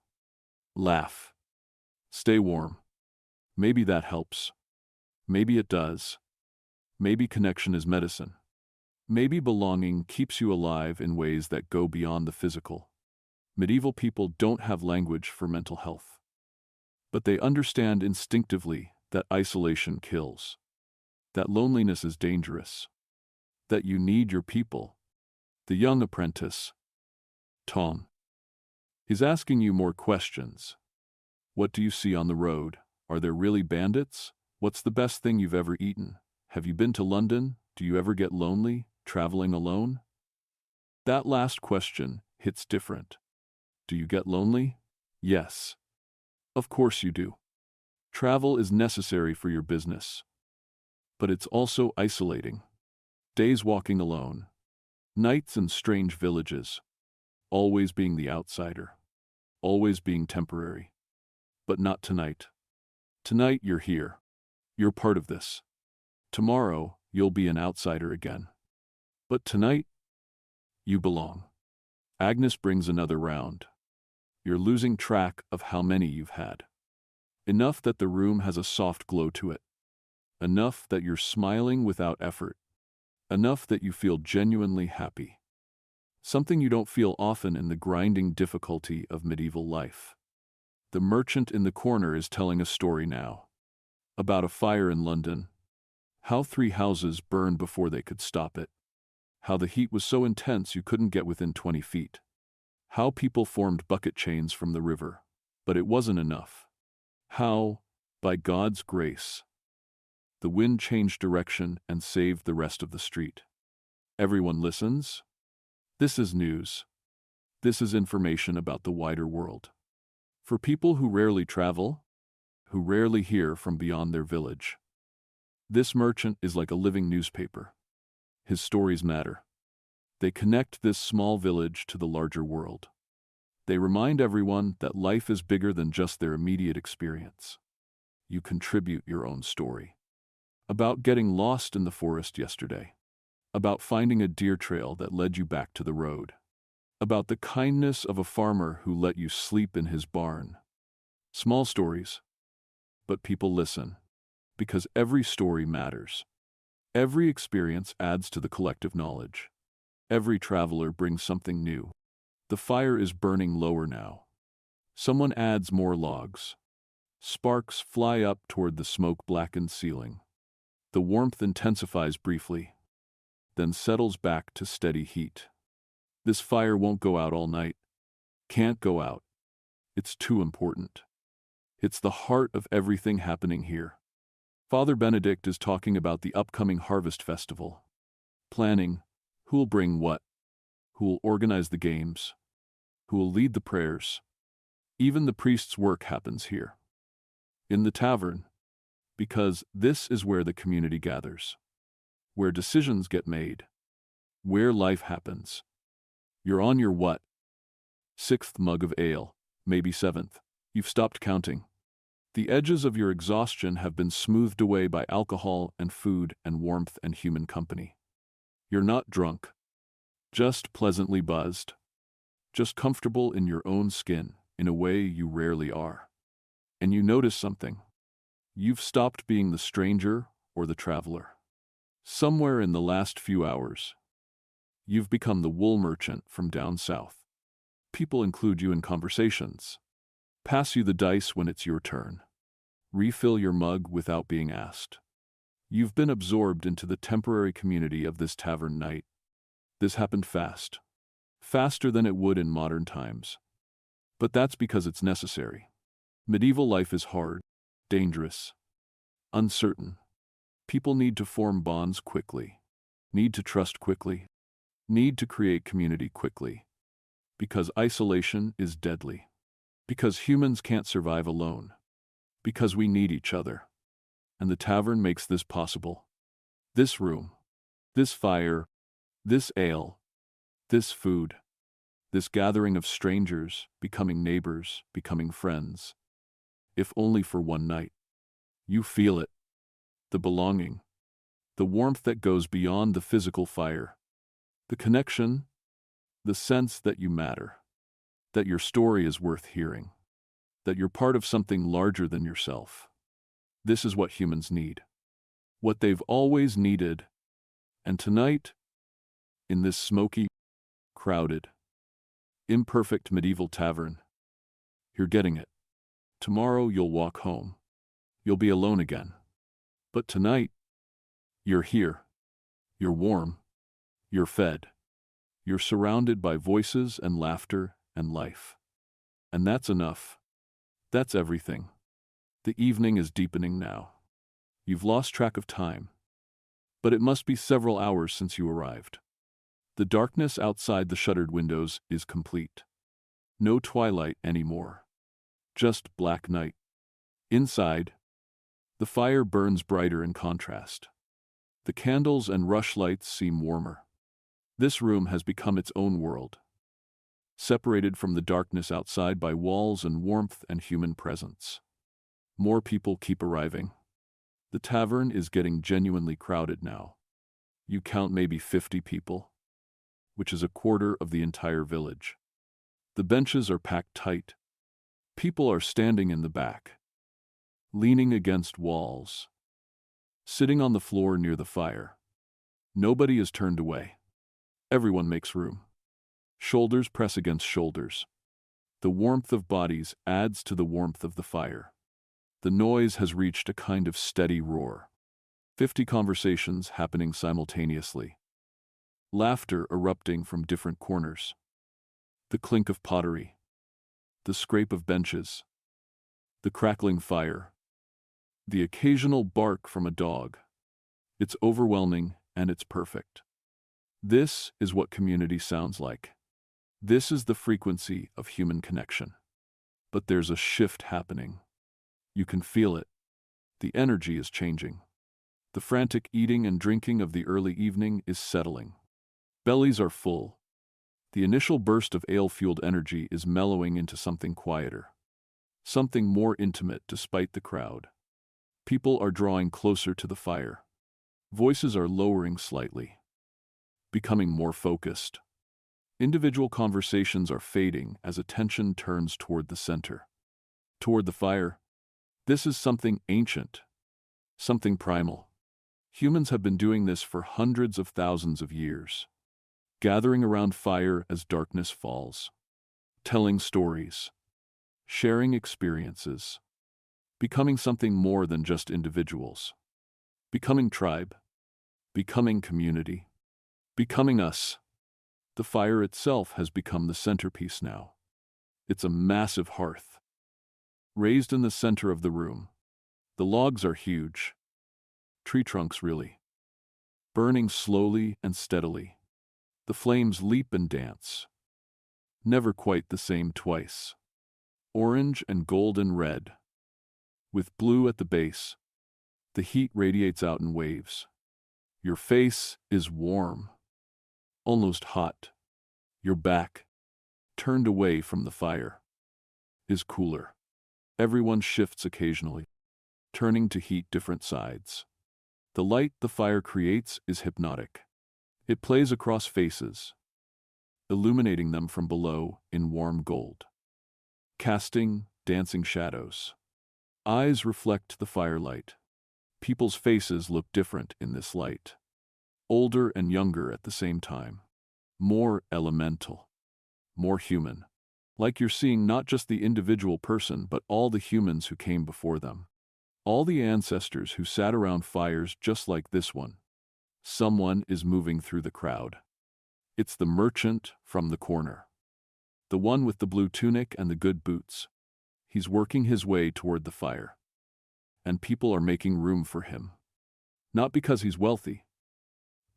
Laugh. Stay warm. Maybe that helps. Maybe it does. Maybe connection is medicine. Maybe belonging keeps you alive in ways that go beyond the physical. Medieval people don't have language for mental health. But they understand instinctively that isolation kills. That loneliness is dangerous. That you need your people. The young apprentice, Tom. He's asking you more questions. What do you see on the road? Are there really bandits? What's the best thing you've ever eaten? Have you been to London? Do you ever get lonely, traveling alone? That last question hits different. Do you get lonely? Yes. Of course you do. Travel is necessary for your business. But it's also isolating. Days walking alone. Nights in strange villages. Always being the outsider. Always being temporary. But not tonight. Tonight you're here. You're part of this. Tomorrow you'll be an outsider again. But tonight, you belong. Agnes brings another round. You're losing track of how many you've had. Enough that the room has a soft glow to it. Enough that you're smiling without effort. Enough that you feel genuinely happy. Something you don't feel often in the grinding difficulty of medieval life. The merchant in the corner is telling a story now. About a fire in London. How 3 houses burned before they could stop it. How the heat was so intense you couldn't get within 20 feet. How people formed bucket chains from the river. But it wasn't enough. How, by God's grace, the wind changed direction and saved the rest of the street. Everyone listens. This is news. This is information about the wider world. For people who rarely travel, who rarely hear from beyond their village. This merchant is like a living newspaper. His stories matter. They connect this small village to the larger world. They remind everyone that life is bigger than just their immediate experience. You contribute your own story. About getting lost in the forest yesterday. about finding a deer trail that led you back to the road, about the kindness of a farmer who let you sleep in his barn. Small stories, but people listen, because every story matters. Every experience adds to the collective knowledge. Every traveler brings something new. The fire is burning lower now. Someone adds more logs. Sparks fly up toward the smoke-blackened ceiling. The warmth intensifies briefly, then settles back to steady heat. This fire won't go out all night. Can't go out. It's too important. It's the heart of everything happening here. Father Benedict is talking about the upcoming harvest festival. Planning, who'll bring what, who'll organize the games, who'll lead the prayers. Even the priest's work happens here. In the tavern, because this is where the community gathers, where decisions get made, where life happens. You're on your what? 6th mug of ale, maybe 7th. You've stopped counting. The edges of your exhaustion have been smoothed away by alcohol and food and warmth and human company. You're not drunk, just pleasantly buzzed, just comfortable in your own skin in a way you rarely are. And you notice something. You've stopped being the stranger or the traveler. Somewhere in the last few hours, you've become the wool merchant from down south. People include you in conversations, pass you the dice when it's your turn, refill your mug without being asked. You've been absorbed into the temporary community of this tavern night. This happened fast, faster than it would in modern times. But that's because it's necessary. Medieval life is hard, dangerous, uncertain. People need to form bonds quickly, need to trust quickly, need to create community quickly. Because isolation is deadly. Because humans can't survive alone. Because we need each other. And the tavern makes this possible. This room, this fire, this ale, this food, this gathering of strangers, becoming neighbors, becoming friends. If only for one night. You feel it. The belonging. The warmth that goes beyond the physical fire. The connection. The sense that you matter. That your story is worth hearing. That you're part of something larger than yourself. This is what humans need. What they've always needed. And tonight, in this smoky, crowded, imperfect medieval tavern, you're getting it. Tomorrow you'll walk home. You'll be alone again. But tonight, you're here. You're warm. You're fed. You're surrounded by voices and laughter and life. And that's enough. That's everything. The evening is deepening now. You've lost track of time. But it must be several hours since you arrived. The darkness outside the shuttered windows is complete. No twilight anymore. Just black night. Inside, the fire burns brighter in contrast. The candles and rushlights seem warmer. This room has become its own world, separated from the darkness outside by walls and warmth and human presence. More people keep arriving. The tavern is getting genuinely crowded now. You count maybe 50 people, which is a quarter of the entire village. The benches are packed tight. People are standing in the back, leaning against walls, sitting on the floor near the fire. Nobody is turned away. Everyone makes room. Shoulders press against shoulders. The warmth of bodies adds to the warmth of the fire. The noise has reached a kind of steady roar. 50 conversations happening simultaneously. Laughter erupting from different corners. The clink of pottery. The scrape of benches. The crackling fire. The occasional bark from a dog. It's overwhelming and it's perfect. This is what community sounds like. This is the frequency of human connection. But there's a shift happening. You can feel it. The energy is changing. The frantic eating and drinking of the early evening is settling. Bellies are full. The initial burst of ale-fueled energy is mellowing into something quieter. Something more intimate despite the crowd. People are drawing closer to the fire. Voices are lowering slightly. becoming more focused. Individual conversations are fading as attention turns toward the center, toward the fire. This is something ancient, something primal. Humans have been doing this for hundreds of thousands of years, gathering around fire as darkness falls, telling stories, sharing experiences, becoming something more than just individuals, becoming tribe, becoming community, becoming us. The fire itself has become the centerpiece now. It's a massive hearth, raised in the center of the room. The logs are huge, tree trunks really, burning slowly and steadily. The flames leap and dance, never quite the same twice. Orange and golden red, with blue at the base. The heat radiates out in waves. Your face is warm, almost hot. Your back, turned away from the fire, is cooler. Everyone shifts occasionally, turning to heat different sides. The light the fire creates is hypnotic. It plays across faces, illuminating them from below in warm gold, casting dancing shadows. Eyes reflect the firelight. People's faces look different in this light. Older and younger at the same time. More elemental. More human. Like you're seeing not just the individual person but all the humans who came before them. All the ancestors who sat around fires just like this one. Someone is moving through the crowd. It's the merchant from the corner. The one with the blue tunic and the good boots. He's working his way toward the fire. And people are making room for him. Not because he's wealthy,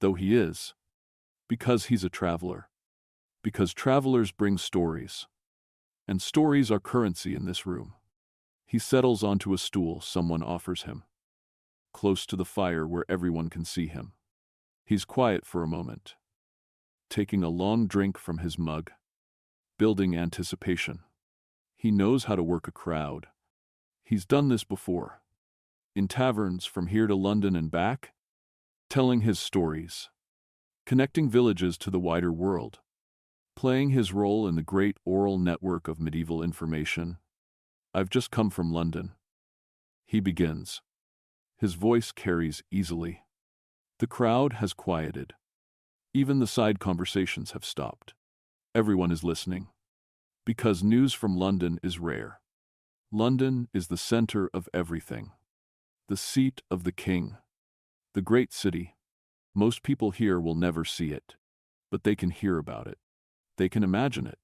though he is. Because he's a traveler. Because travelers bring stories. And stories are currency in this room. He settles onto a stool someone offers him, close to the fire where everyone can see him. He's quiet for a moment, taking a long drink from his mug, building anticipation. He knows how to work a crowd. He's done this before. In taverns from here to London and back, telling his stories, connecting villages to the wider world, playing his role in the great oral network of medieval information. I've just come from London. He begins. His voice carries easily. The crowd has quieted. Even the side conversations have stopped. Everyone is listening. Because news from London is rare. London is the center of everything. The seat of the king. The great city. Most people here will never see it, but they can hear about it. They can imagine it.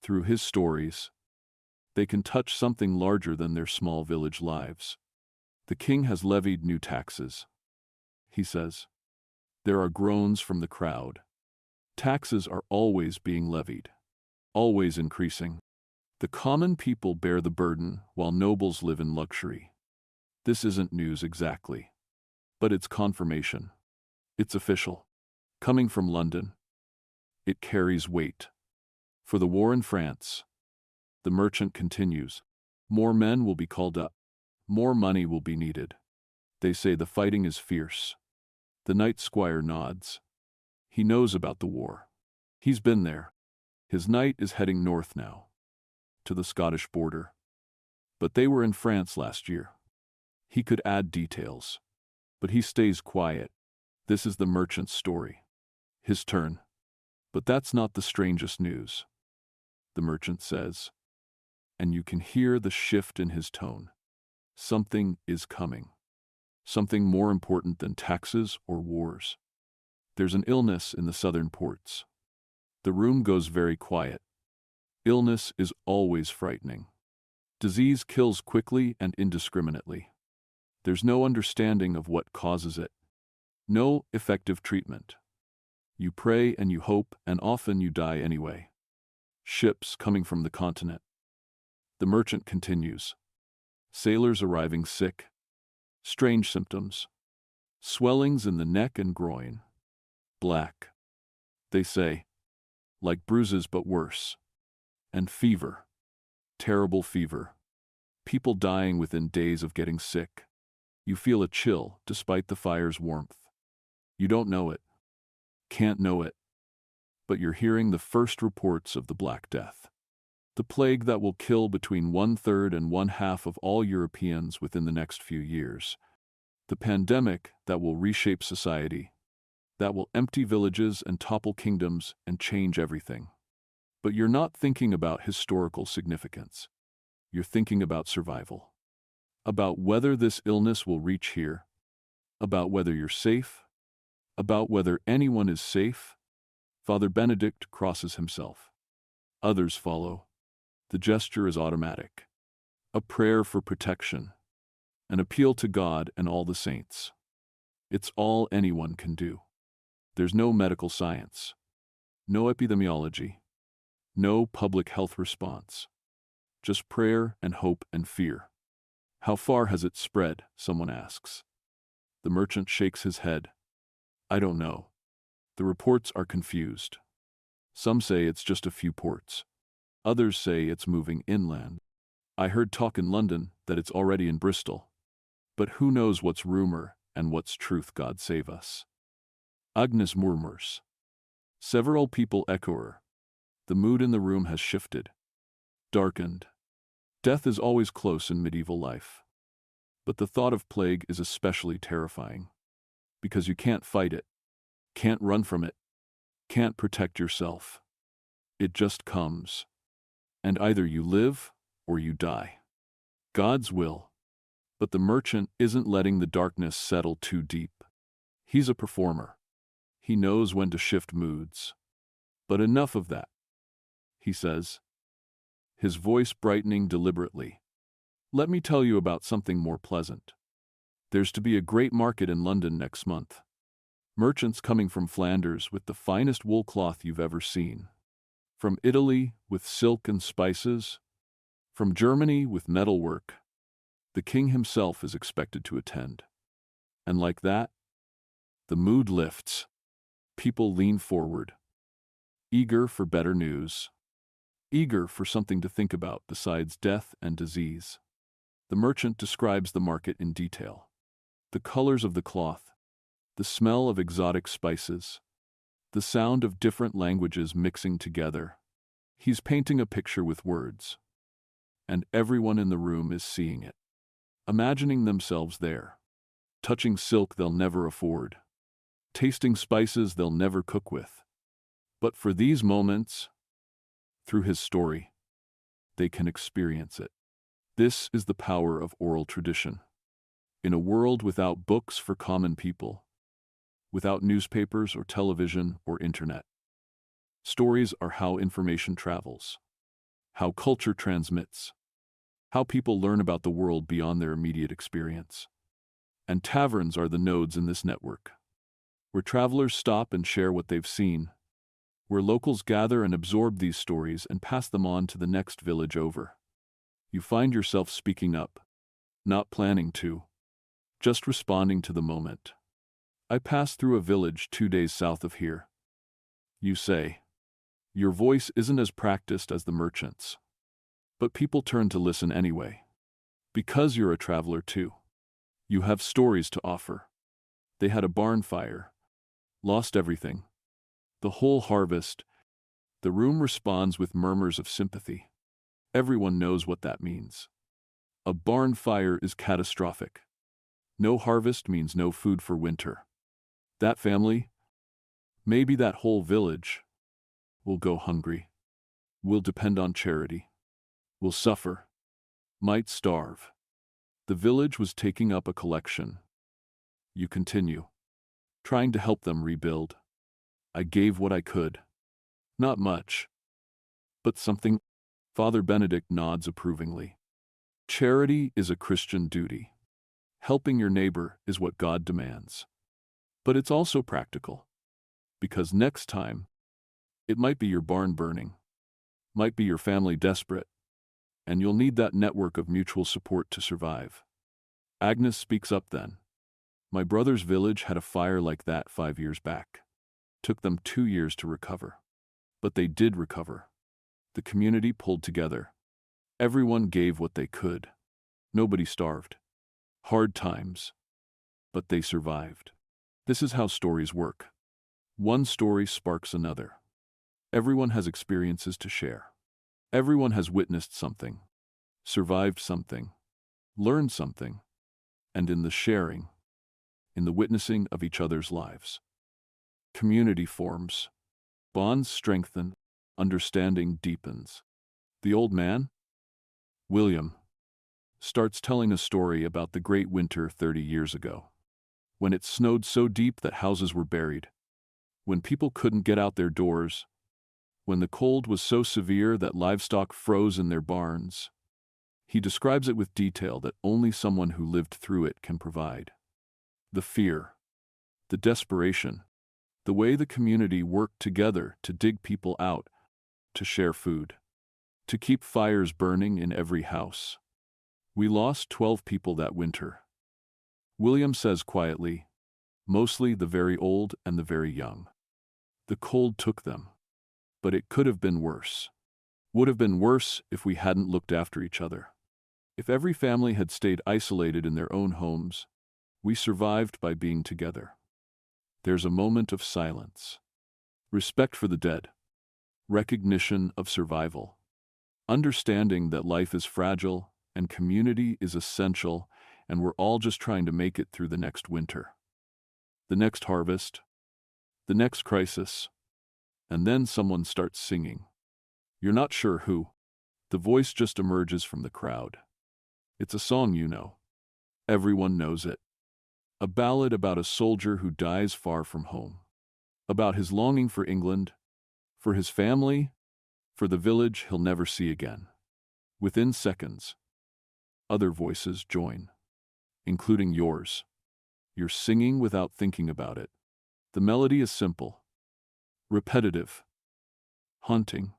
Through his stories, they can touch something larger than their small village lives. The king has levied new taxes, he says. There are groans from the crowd. Taxes are always being levied, always increasing. The common people bear the burden while nobles live in luxury. This isn't news exactly, but it's confirmation. It's official. Coming from London, it carries weight. For the war in France, the merchant continues. More men will be called up. More money will be needed. They say the fighting is fierce. The knight squire nods. He knows about the war. He's been there. His knight is heading north now, to the Scottish border. But they were in France last year. He could add details, but he stays quiet. This is the merchant's story. His turn. But that's not the strangest news, the merchant says. And you can hear the shift in his tone. Something is coming. Something more important than taxes or wars. There's an illness in the southern ports. The room goes very quiet. Illness is always frightening. Disease kills quickly and indiscriminately. There's no understanding of what causes it. No effective treatment. You pray and you hope, and often you die anyway. Ships coming from the continent. The merchant continues. Sailors arriving sick. Strange symptoms. Swellings in the neck and groin. Black. They say. Like bruises but worse. And fever. Terrible fever. People dying within days of getting sick. You feel a chill despite the fire's warmth. You don't know it. can't know it, but you're hearing the first reports of the Black Death. The plague that will kill between 1/3 and 1/2 of all Europeans within the next few years. The pandemic that will reshape society, that will empty villages and topple kingdoms and change everything. But you're not thinking about historical significance. You're thinking about survival. About whether this illness will reach here. About whether you're safe. About whether anyone is safe. Father Benedict crosses himself. Others follow. The gesture is automatic. A prayer for protection. An appeal to God and all the saints. It's all anyone can do. There's no medical science. No epidemiology. No public health response. Just prayer and hope and fear. How far has it spread? Someone asks. The merchant shakes his head. I don't know. The reports are confused. Some say it's just a few ports. Others say it's moving inland. I heard talk in London that it's already in Bristol. But who knows what's rumor and what's truth, God save us. Agnes murmurs. Several people echo her. The mood in the room has shifted. Darkened. Death is always close in medieval life. But the thought of plague is especially terrifying. Because you can't fight it. Can't run from it. Can't protect yourself. It just comes. And either you live or you die. God's will. But the merchant isn't letting the darkness settle too deep. He's a performer. He knows when to shift moods. But enough of that, he says, his voice brightening deliberately. Let me tell you about something more pleasant. There's to be a great market in London next month. Merchants coming from Flanders with the finest wool cloth you've ever seen. From Italy with silk and spices. From Germany with metalwork. The king himself is expected to attend. And like that, the mood lifts. People lean forward. Eager for better news. Eager for something to think about besides death and disease. The merchant describes the market in detail. The colors of the cloth. The smell of exotic spices. The sound of different languages mixing together. He's painting a picture with words. And everyone in the room is seeing it. Imagining themselves there. Touching silk they'll never afford. Tasting spices they'll never cook with. But for these moments, through his story, they can experience it. This is the power of oral tradition. In a world without books for common people, without newspapers or television or internet, stories are how information travels, how culture transmits, how people learn about the world beyond their immediate experience. And taverns are the nodes in this network, where travelers stop and share what they've seen, where locals gather and absorb these stories and pass them on to the next village over. You find yourself speaking up, not planning to, just responding to the moment. I passed through a village 2 days south of here. You say. Your voice isn't as practiced as the merchant's. But people turn to listen anyway. Because you're a traveler too. You have stories to offer. They had a barn fire. Lost everything. The whole harvest. The room responds with murmurs of sympathy. Everyone knows what that means. A barn fire is catastrophic. No harvest means no food for winter. That family, maybe that whole village, will go hungry. Will depend on charity. Will suffer. Might starve. The village was taking up a collection. You continue. Trying to help them rebuild. I gave what I could. Not much. But something. Father Benedict nods approvingly. Charity is a Christian duty. Helping your neighbor is what God demands. But it's also practical. Because next time, it might be your barn burning. Might be your family desperate. And you'll need that network of mutual support to survive. Agnes speaks up then. My brother's village had a fire like that 5 years back. Took them 2 years to recover. But they did recover. The community pulled together. Everyone gave what they could. Nobody starved. Hard times. But they survived. This is how stories work. One story sparks another. Everyone has experiences to share. Everyone has witnessed something, survived something, learned something, and in the sharing, in the witnessing of each other's lives, community forms, bonds strengthen, understanding deepens. The old man, William, starts telling a story about the great winter 30 years ago, when it snowed so deep that houses were buried, when people couldn't get out their doors, when the cold was so severe that livestock froze in their barns. He describes it with detail that only someone who lived through it can provide. The fear, the desperation, the way the community worked together to dig people out, to share food, to keep fires burning in every house. We lost 12 people that winter. William says quietly, mostly the very old and the very young. The cold took them. But it could have been worse. Would have been worse if we hadn't looked after each other. If every family had stayed isolated in their own homes, we survived by being together. There's a moment of silence. Respect for the dead. Recognition of survival. Understanding that life is fragile and community is essential, and we're all just trying to make it through the next winter, the next harvest, the next crisis. And then someone starts singing. You're not sure who. The voice just emerges from the crowd. It's a song you know. Everyone knows it. A ballad about a soldier who dies far from home. About his longing for England, for his family, for the village he'll never see again. Within seconds, other voices join, including yours. You're singing without thinking about it. The melody is simple, repetitive, haunting.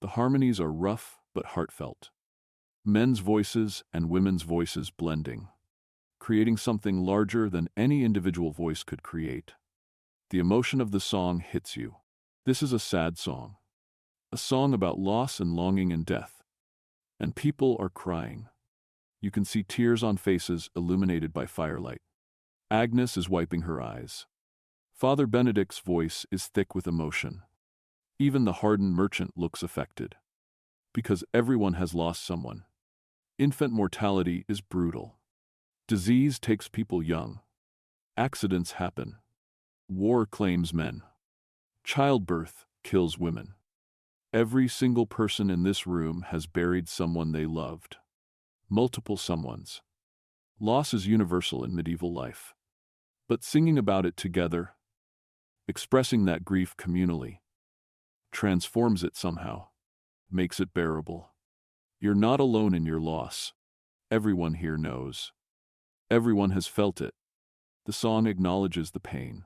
The harmonies are rough but heartfelt. Men's voices and women's voices blending, creating something larger than any individual voice could create. The emotion of the song hits you. This is a sad song. A song about loss and longing and death. And people are crying. You can see tears on faces illuminated by firelight. Agnes is wiping her eyes. Father Benedict's voice is thick with emotion. Even the hardened merchant looks affected. Because everyone has lost someone. Infant mortality is brutal. Disease takes people young. Accidents happen. War claims men. Childbirth kills women. Every single person in this room has buried someone they loved. Multiple someones. Loss is universal in medieval life. But singing about it together, expressing that grief communally, transforms it somehow, makes it bearable. You're not alone in your loss. Everyone here knows. Everyone has felt it. The song acknowledges the pain,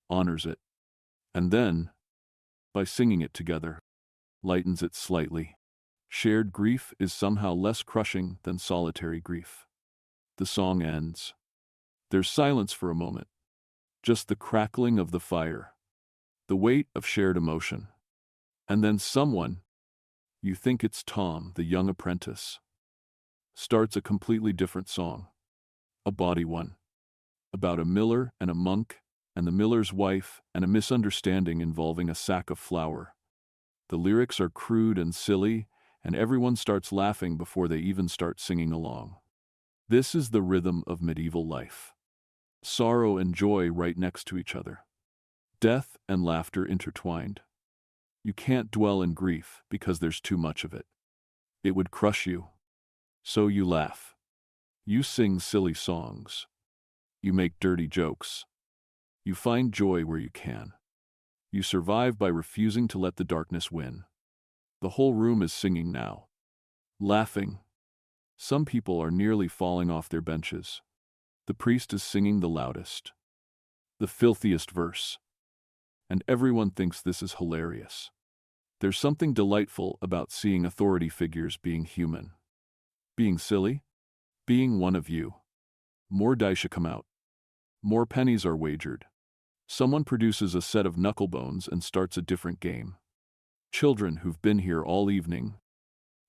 honors it, and then, by singing it together, lightens it slightly. Shared grief is somehow less crushing than solitary grief. The song ends. There's silence for a moment. Just the crackling of the fire, the weight of shared emotion. And then someone, you think it's Tom, the young apprentice, starts a completely different song. A bawdy one. About a miller and a monk, and the miller's wife, and a misunderstanding involving a sack of flour. The lyrics are crude and silly, and everyone starts laughing before they even start singing along. This is the rhythm of medieval life. Sorrow and joy right next to each other. Death and laughter intertwined. You can't dwell in grief because there's too much of it. It would crush you. So you laugh. You sing silly songs. You make dirty jokes. You find joy where you can. You survive by refusing to let the darkness win. The whole room is singing now. Laughing. Some people are nearly falling off their benches. The priest is singing the loudest. The filthiest verse. And everyone thinks this is hilarious. There's something delightful about seeing authority figures being human. Being silly. Being one of you. More dice come out. More pennies are wagered. Someone produces a set of knucklebones and starts a different game. Children who've been here all evening,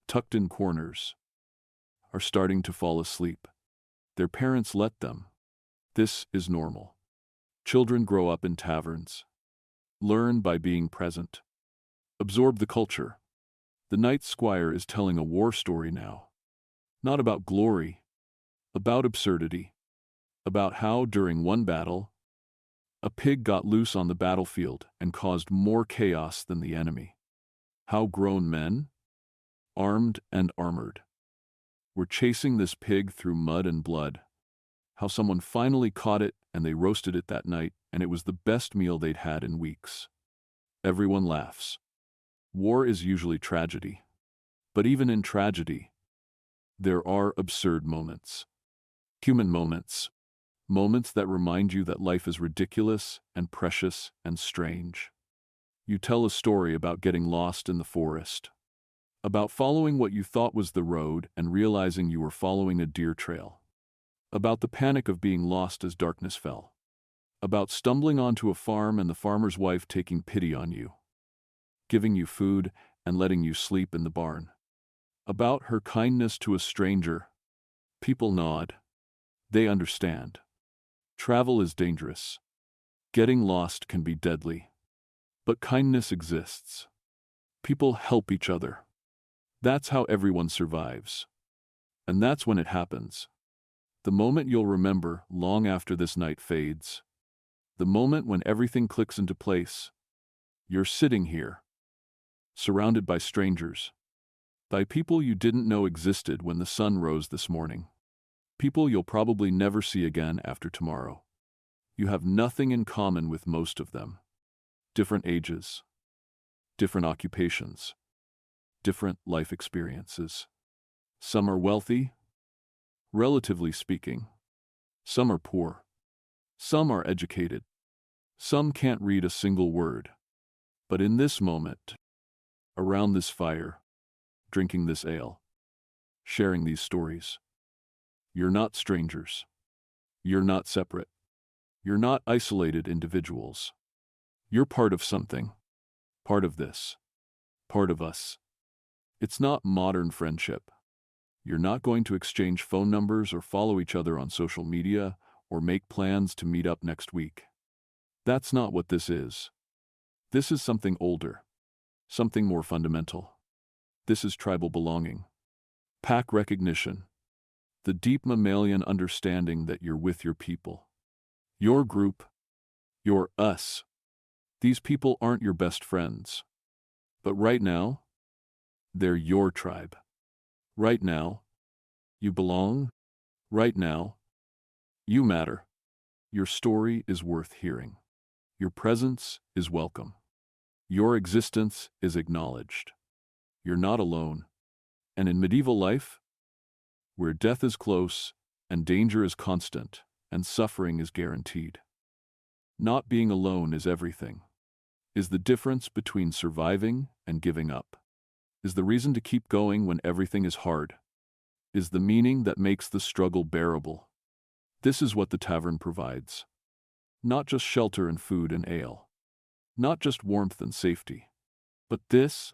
tucked in corners, are starting to fall asleep. Their parents let them. This is normal. Children grow up in taverns. Learn by being present. Absorb the culture. The night squire is telling a war story now. Not about glory, about absurdity. About how, during one battle, a pig got loose on the battlefield and caused more chaos than the enemy. How grown men, armed and armored, were chasing this pig through mud and blood. How someone finally caught it and they roasted it that night, and it was the best meal they'd had in weeks. Everyone laughs. War is usually tragedy. But even in tragedy, there are absurd moments. Human moments. Moments that remind you that life is ridiculous and precious and strange. You tell a story about getting lost in the forest. About following what you thought was the road and realizing you were following a deer trail. About the panic of being lost as darkness fell. About stumbling onto a farm and the farmer's wife taking pity on you, giving you food and letting you sleep in the barn. About her kindness to a stranger. People nod. They understand. Travel is dangerous. Getting lost can be deadly. But kindness exists. People help each other. That's how everyone survives. And that's when it happens. The moment you'll remember long after this night fades. The moment when everything clicks into place. You're sitting here, surrounded by strangers. By people you didn't know existed when the sun rose this morning. People you'll probably never see again after tomorrow. You have nothing in common with most of them. Different ages, different occupations, different life experiences. Some are wealthy, relatively speaking. Some are poor. Some are educated. Some can't read a single word. But in this moment, around this fire, drinking this ale, sharing these stories, you're not strangers. You're not separate. You're not isolated individuals. You're part of something. Part of this. Part of us. It's not modern friendship. You're not going to exchange phone numbers or follow each other on social media or make plans to meet up next week. That's not what this is. This is something older. Something more fundamental. This is tribal belonging. Pack recognition. The deep mammalian understanding that you're with your people. Your group. Your us. These people aren't your best friends. But right now, they're your tribe. Right now, you belong. Right now, you matter. Your story is worth hearing. Your presence is welcome. Your existence is acknowledged. You're not alone. And in medieval life, where death is close and danger is constant and suffering is guaranteed, not being alone is everything. Is the difference between surviving and giving up. Is the reason to keep going when everything is hard. Is the meaning that makes the struggle bearable. This is what the tavern provides. Not just shelter and food and ale. Not just warmth and safety. But this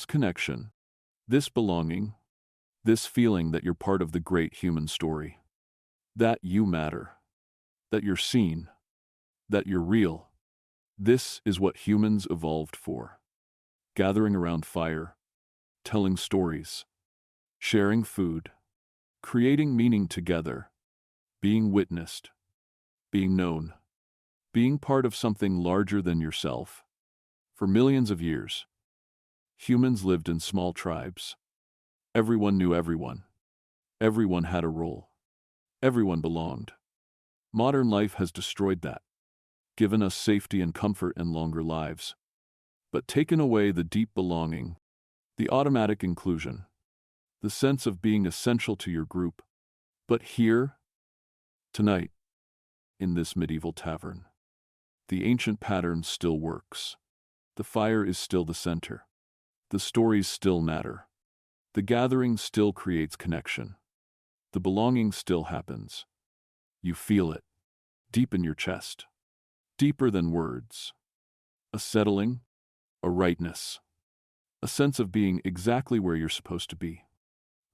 connection, this belonging, this feeling that you're part of the great human story. That you matter. That you're seen. That you're real. This is what humans evolved for. Gathering around fire, telling stories, sharing food, creating meaning together, being witnessed, being known, being part of something larger than yourself. For millions of years, humans lived in small tribes. Everyone knew everyone. Everyone had a role. Everyone belonged. Modern life has destroyed that, given us safety and comfort and longer lives, but taken away the deep belonging, the automatic inclusion, the sense of being essential to your group. But here, tonight, in this medieval tavern, the ancient pattern still works. The fire is still the center. The stories still matter. The gathering still creates connection. The belonging still happens. You feel it, deep in your chest. Deeper than words. A settling, a rightness, a sense of being exactly where you're supposed to be,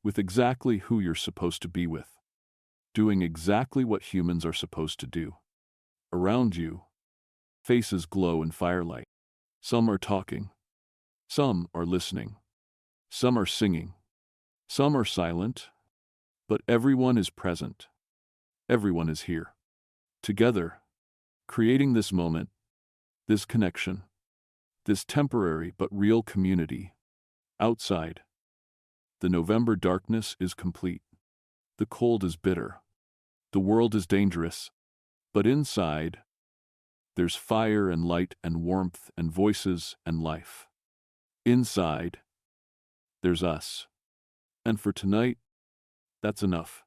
with exactly who you're supposed to be with, doing exactly what humans are supposed to do. Around you, Faces glow in firelight. Some are talking. Some are listening. Some are singing. Some are silent. But everyone is present. Everyone is here. Together, creating this moment, this connection, this temporary but real community. Outside, the November darkness is complete. The cold is bitter. The world is dangerous. But inside, there's fire and light and warmth and voices and life. Inside, there's us. And for tonight, that's enough.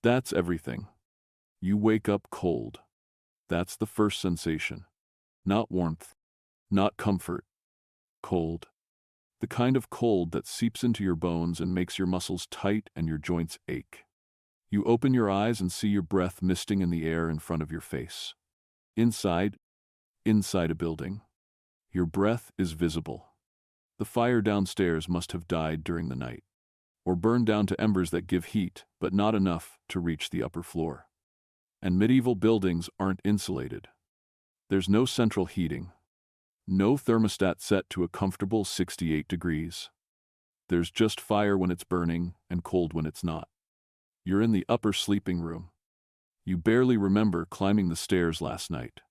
That's everything. You wake up cold. That's the first sensation. Not warmth. Not comfort. Cold. The kind of cold that seeps into your bones and makes your muscles tight and your joints ache. You open your eyes and see your breath misting in the air in front of your face. Inside a building, your breath is visible. The fire downstairs must have died during the night, or burned down to embers that give heat, but not enough to reach the upper floor. And medieval buildings aren't insulated. There's no central heating. No thermostat set to a comfortable 68 degrees. There's just fire when it's burning and cold when it's not. You're in the upper sleeping room. You barely remember climbing the stairs last night.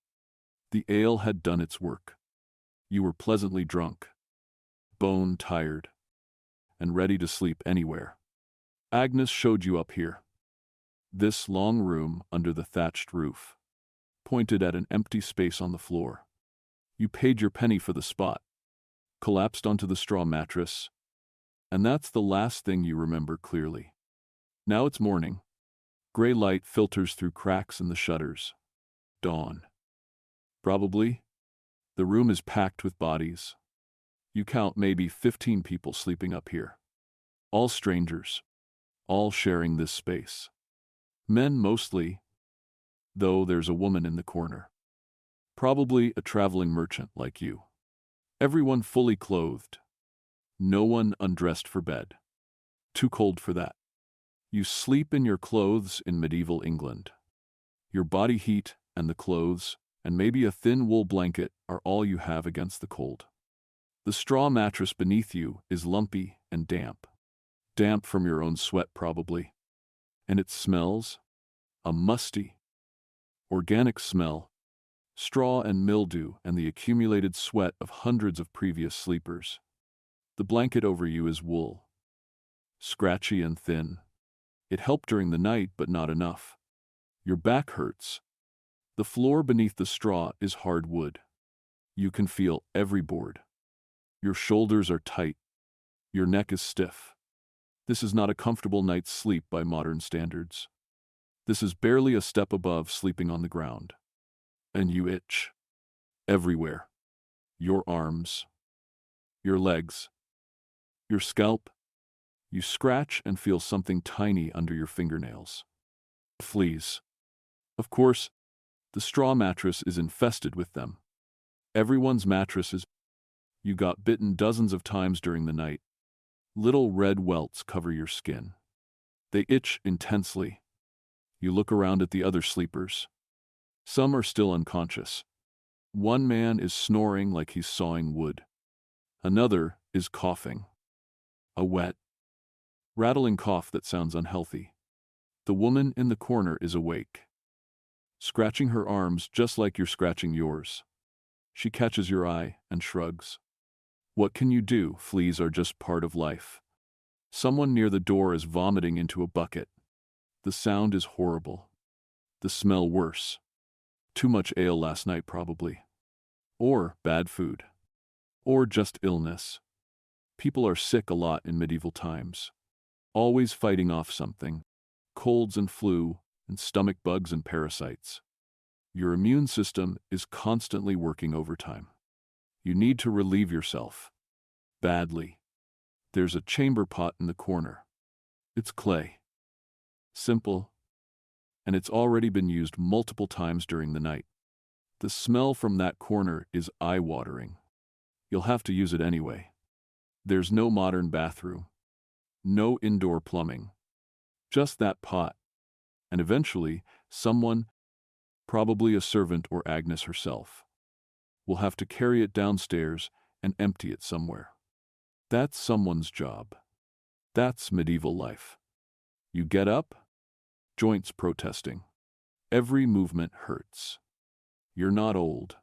The ale had done its work. You were pleasantly drunk, bone-tired, and ready to sleep anywhere. Agnes showed you up here. This long room under the thatched roof, pointed at an empty space on the floor. You paid your penny for the spot, collapsed onto the straw mattress, and that's the last thing you remember clearly. Now it's morning. Gray light filters through cracks in the shutters. Dawn. Probably. The room is packed with bodies. You count maybe 15 people sleeping up here. All strangers. All sharing this space. Men mostly, though there's a woman in the corner. Probably a traveling merchant like you. Everyone fully clothed. No one undressed for bed. Too cold for that. You sleep in your clothes in medieval England. Your body heat and the clothes, and maybe a thin wool blanket are all you have against the cold. The straw mattress beneath you is lumpy and damp. Damp from your own sweat probably. And it smells a musty, organic smell, straw and mildew and the accumulated sweat of hundreds of previous sleepers. The blanket over you is wool, scratchy and thin. It helped during the night, but not enough. Your back hurts. The floor beneath the straw is hard wood. You can feel every board. Your shoulders are tight. Your neck is stiff. This is not a comfortable night's sleep by modern standards. This is barely a step above sleeping on the ground. And you itch. Everywhere. Your arms. Your legs. Your scalp. You scratch and feel something tiny under your fingernails. Fleas. Of course, the straw mattress is infested with them. Everyone's mattress is. You got bitten dozens of times during the night. Little red welts cover your skin. They itch intensely. You look around at the other sleepers. Some are still unconscious. One man is snoring like he's sawing wood. Another is coughing. A wet, rattling cough that sounds unhealthy. The woman in the corner is awake, scratching her arms just like you're scratching yours. She catches your eye and shrugs. What can you do? Fleas are just part of life. Someone near the door is vomiting into a bucket. The sound is horrible. The smell worse. Too much ale last night probably. Or bad food. Or just illness. People are sick a lot in medieval times. Always fighting off something. Colds and flu, and stomach bugs and parasites. Your immune system is constantly working overtime. You need to relieve yourself. Badly. There's a chamber pot in the corner. It's clay. Simple. And it's already been used multiple times during the night. The smell from that corner is eye-watering. You'll have to use it anyway. There's no modern bathroom. No indoor plumbing. Just that pot. And eventually, someone, probably a servant or Agnes herself, will have to carry it downstairs and empty it somewhere. That's someone's job. That's medieval life. You get up, joints protesting. Every movement hurts. You're not old.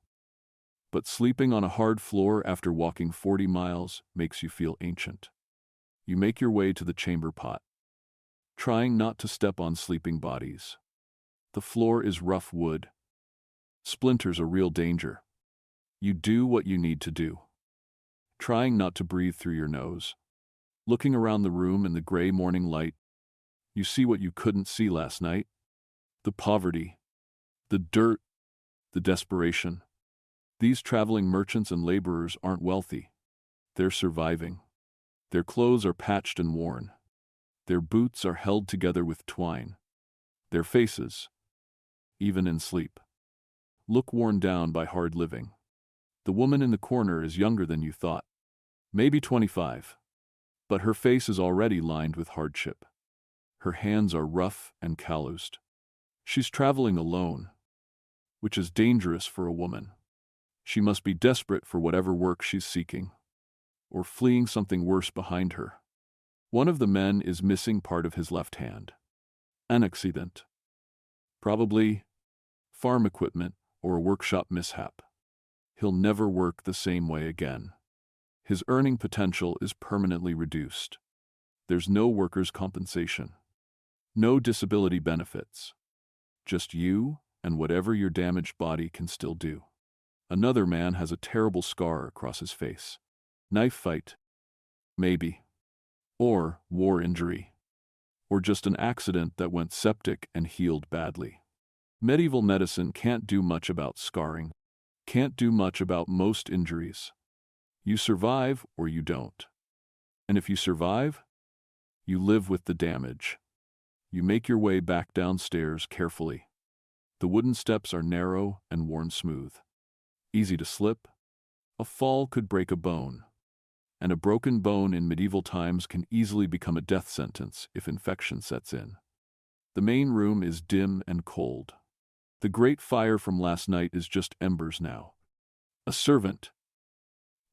But sleeping on a hard floor after walking 40 miles makes you feel ancient. You make your way to the chamber pot, trying not to step on sleeping bodies. The floor is rough wood. Splinters a real danger. You do what you need to do, trying not to breathe through your nose. Looking around the room in the gray morning light, you see what you couldn't see last night. The poverty, the dirt, the desperation. These traveling merchants and laborers aren't wealthy. They're surviving. Their clothes are patched and worn. Their boots are held together with twine. Their faces, even in sleep, look worn down by hard living. The woman in the corner is younger than you thought, maybe 25, but her face is already lined with hardship. Her hands are rough and calloused. She's traveling alone, which is dangerous for a woman. She must be desperate for whatever work she's seeking, or fleeing something worse behind her. One of the men is missing part of his left hand. An accident. Probably farm equipment or a workshop mishap. He'll never work the same way again. His earning potential is permanently reduced. There's no workers' compensation. No disability benefits. Just you and whatever your damaged body can still do. Another man has a terrible scar across his face. Knife fight. Maybe. Or war injury. Or just an accident that went septic and healed badly. Medieval medicine can't do much about scarring. Can't do much about most injuries. You survive or you don't. And if you survive, you live with the damage. You make your way back downstairs carefully. The wooden steps are narrow and worn smooth. Easy to slip. A fall could break a bone. And a broken bone in medieval times can easily become a death sentence if infection sets in. The main room is dim and cold. The great fire from last night is just embers now. A servant,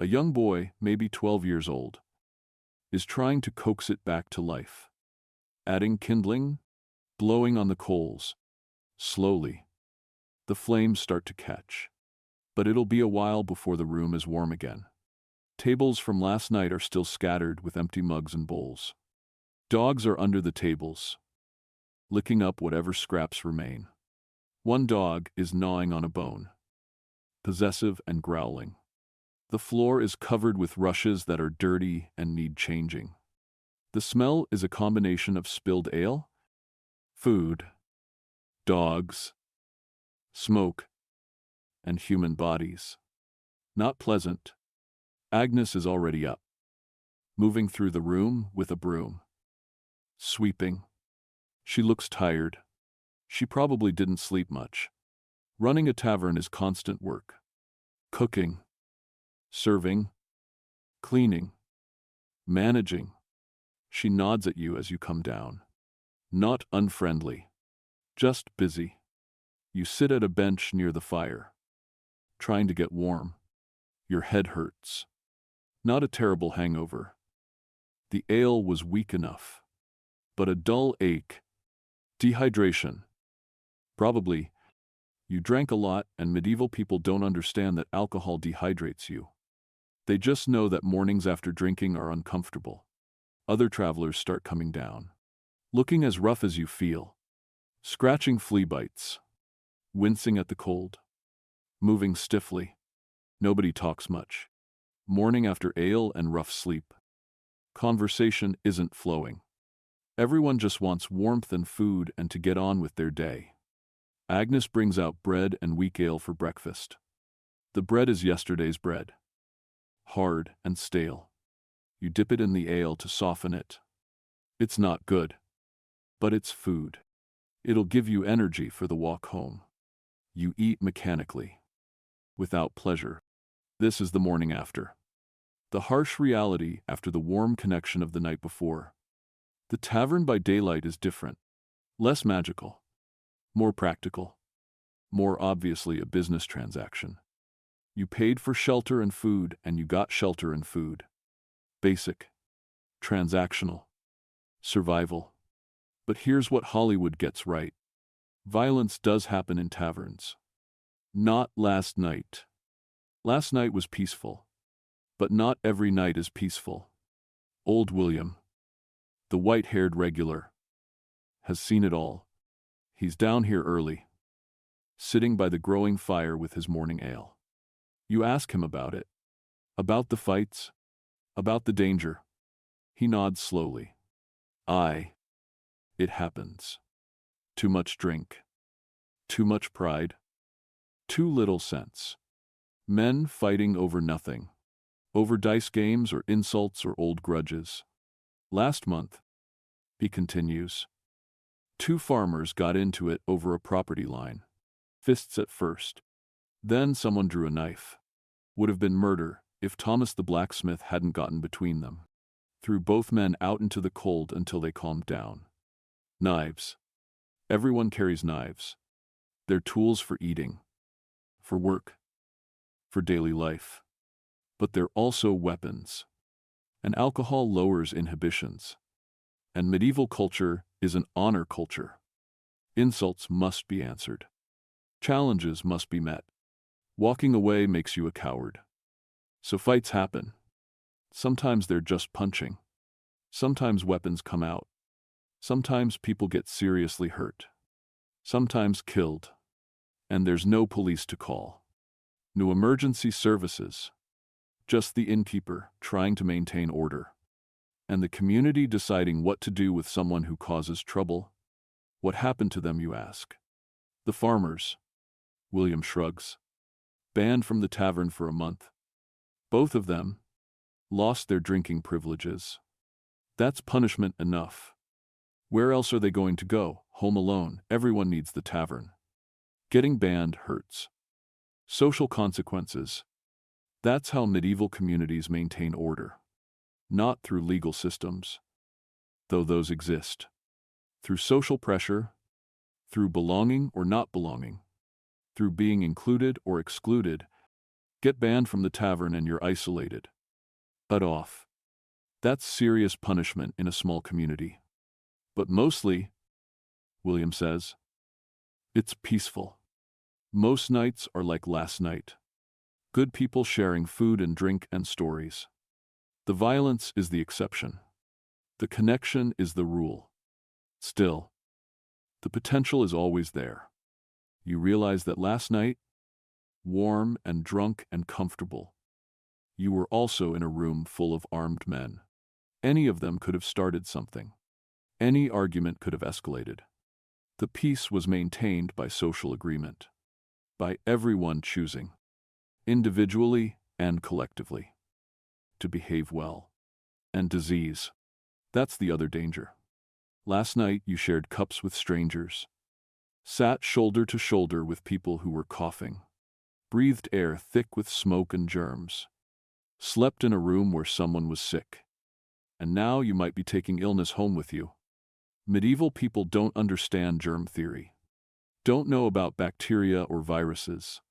a young boy, maybe 12 years old, is trying to coax it back to life. Adding kindling, blowing on the coals. Slowly, the flames start to catch. But it'll be a while before the room is warm again. Tables from last night are still scattered with empty mugs and bowls. Dogs are under the tables, licking up whatever scraps remain. One dog is gnawing on a bone, possessive and growling. The floor is covered with rushes that are dirty and need changing. The smell is a combination of spilled ale, food, dogs, smoke, and human bodies. Not pleasant. Agnes is already up, moving through the room with a broom. Sweeping. She looks tired. She probably didn't sleep much. Running a tavern is constant work. Cooking, serving, cleaning, managing. She nods at you as you come down. Not unfriendly, just busy. You sit at a bench near the fire, trying to get warm. Your head hurts. Not a terrible hangover. The ale was weak enough, but a dull ache. Dehydration. Probably. You drank a lot, and medieval people don't understand that alcohol dehydrates you. They just know that mornings after drinking are uncomfortable. Other travelers start coming down, looking as rough as you feel, scratching flea bites, wincing at the cold, moving stiffly. Nobody talks much. Morning after ale and rough sleep. Conversation isn't flowing. Everyone just wants warmth and food and to get on with their day. Agnes brings out bread and weak ale for breakfast. The bread is yesterday's bread. Hard and stale. You dip it in the ale to soften it. It's not good, but it's food. It'll give you energy for the walk home. You eat mechanically, without pleasure. This is the morning after. The harsh reality after the warm connection of the night before. The tavern by daylight is different, less magical, more practical, more obviously a business transaction. You paid for shelter and food, and you got shelter and food. Basic. Transactional. Survival. But here's what Hollywood gets right. Violence does happen in taverns. Not last night. Last night was peaceful. But not every night is peaceful. Old William, the white-haired regular, has seen it all. He's down here early, sitting by the growing fire with his morning ale. You ask him about it. About the fights. About the danger. He nods slowly. Aye. It happens. Too much drink. Too much pride. Too little sense. Men fighting over nothing. Over dice games or insults or old grudges. Last month, he continues, 2 farmers got into it over a property line. Fists at first. Then someone drew a knife. Would have been murder if Thomas the blacksmith hadn't gotten between them. Threw both men out into the cold until they calmed down. Knives. Everyone carries knives. They're tools for eating, for work, for daily life. But they're also weapons. And alcohol lowers inhibitions. And medieval culture is an honor culture. Insults must be answered. Challenges must be met. Walking away makes you a coward. So fights happen. Sometimes they're just punching. Sometimes weapons come out. Sometimes people get seriously hurt. Sometimes killed. And there's no police to call. No emergency services. Just the innkeeper trying to maintain order. And the community deciding what to do with someone who causes trouble. What happened to them, you ask? The farmers. William shrugs. Banned from the tavern for a month. Both of them lost their drinking privileges. That's punishment enough. Where else are they going to go? Home alone. Everyone needs the tavern. Getting banned hurts. Social consequences. That's how medieval communities maintain order. Not through legal systems, though those exist. Through social pressure, through belonging or not belonging, through being included or excluded. Get banned from the tavern and you're isolated. Cut off. That's serious punishment in a small community. But mostly, William says, it's peaceful. Most nights are like last night. Good people sharing food and drink and stories. The violence is the exception. The connection is the rule. Still, the potential is always there. You realize that last night, warm and drunk and comfortable, you were also in a room full of armed men. Any of them could have started something. Any argument could have escalated. The peace was maintained by social agreement, by everyone choosing, individually and collectively, to behave well. And disease. That's the other danger. Last night you shared cups with strangers, sat shoulder to shoulder with people who were coughing, breathed air thick with smoke and germs, slept in a room where someone was sick. And now you might be taking illness home with you. Medieval people don't understand germ theory, don't know about bacteria or viruses.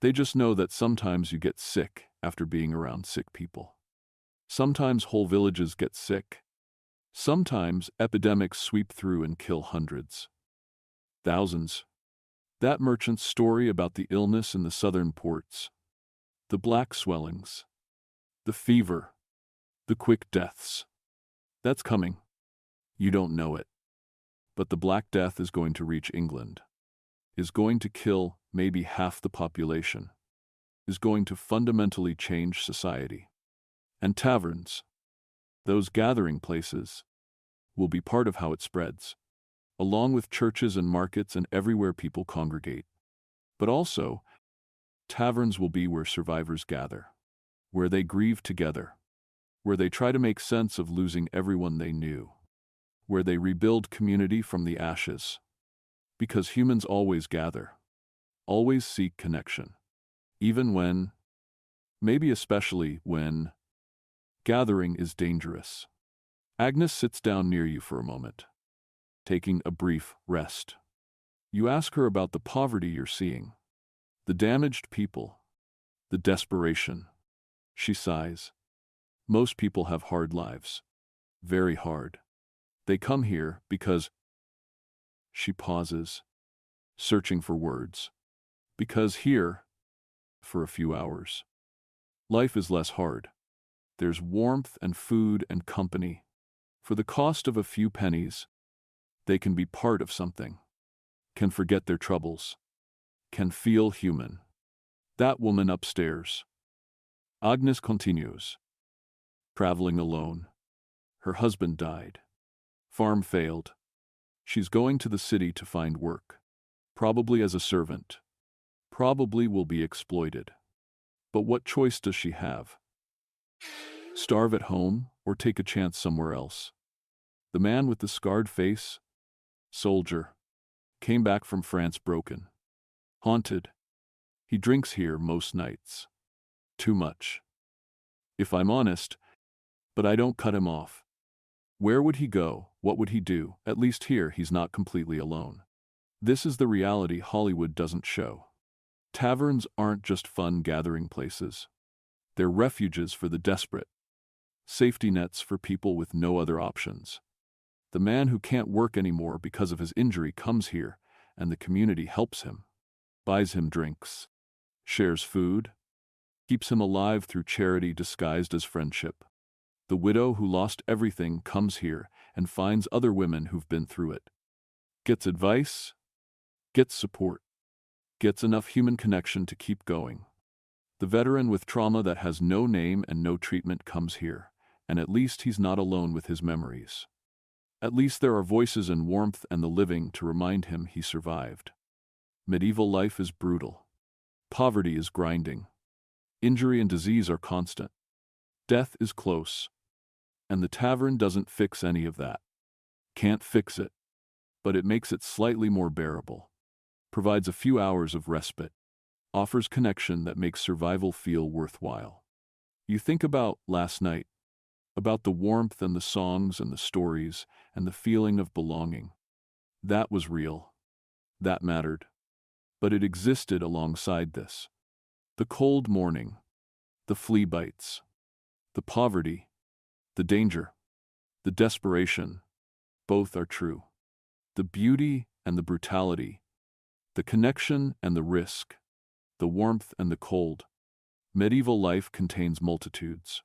They just know that sometimes you get sick after being around sick people. Sometimes whole villages get sick. Sometimes epidemics sweep through and kill hundreds. Thousands. That merchant's story about the illness in the southern ports. The black swellings. The fever. The quick deaths. That's coming. You don't know it. But the Black Death is going to reach England. Is going to kill maybe half the population. Is going to fundamentally change society. And taverns, those gathering places, will be part of how it spreads, along with churches and markets and everywhere people congregate. But also, taverns will be where survivors gather, where they grieve together, where they try to make sense of losing everyone they knew, where they rebuild community from the ashes. Because humans always gather, always seek connection, even when, maybe especially when, gathering is dangerous. Agnes sits down near you for a moment, taking a brief rest. You ask her about the poverty you're seeing, the damaged people, The desperation. She sighs. Most people have hard lives. Very hard. They come here because... She pauses, searching for words. Because here, for a few hours, life is less hard. There's warmth and food and company. For the cost of a few pennies, they can be part of something, can forget their troubles, can feel human. That woman upstairs. Agnes continues. Traveling alone. Her husband died. Farm failed. She's going to the city to find work. Probably as a servant. Probably will be exploited. But what choice does she have? Starve at home or take a chance somewhere else? The man with the scarred face, soldier, came back from France broken, haunted. He drinks here most nights. Too much. If I'm honest, but I don't cut him off. Where would he go? What would he do? At least here he's not completely alone. This is the reality Hollywood doesn't show. Taverns aren't just fun gathering places. They're refuges for the desperate. Safety nets for people with no other options. The man who can't work anymore because of his injury comes here, and the community helps him, buys him drinks, shares food, keeps him alive through charity disguised as friendship. The widow who lost everything comes here and finds other women who've been through it. Gets advice, gets support, gets enough human connection to keep going. The veteran with trauma that has no name and no treatment comes here, and at least he's not alone with his memories. At least there are voices and warmth and the living to remind him he survived. Medieval life is brutal. Poverty is grinding. Injury and disease are constant. Death is close. And the tavern doesn't fix any of that. Can't fix it. But it makes it slightly more bearable. Provides a few hours of respite. Offers connection that makes survival feel worthwhile. You think about last night. About the warmth and the songs and the stories and the feeling of belonging. That was real. That mattered. But it existed alongside this. The cold morning. The flea bites. The poverty. The danger. The desperation. Both are true. The beauty and the brutality. The connection and the risk. The warmth and the cold. Medieval life contains multitudes.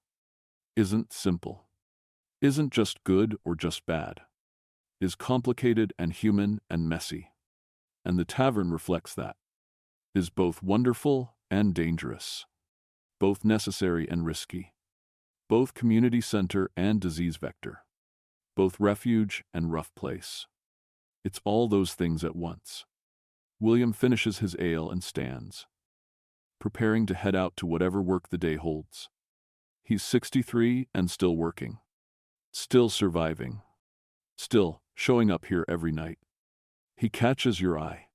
Isn't simple. Isn't just good or just bad. Is complicated and human and messy. And the tavern reflects that. Is both wonderful and dangerous. Both necessary and risky. Both community center and disease vector. Both refuge and rough place. It's all those things at once. William finishes his ale and stands, preparing to head out to whatever work the day holds. He's 63 and still working. Still surviving. Still showing up here every night. He catches your eye.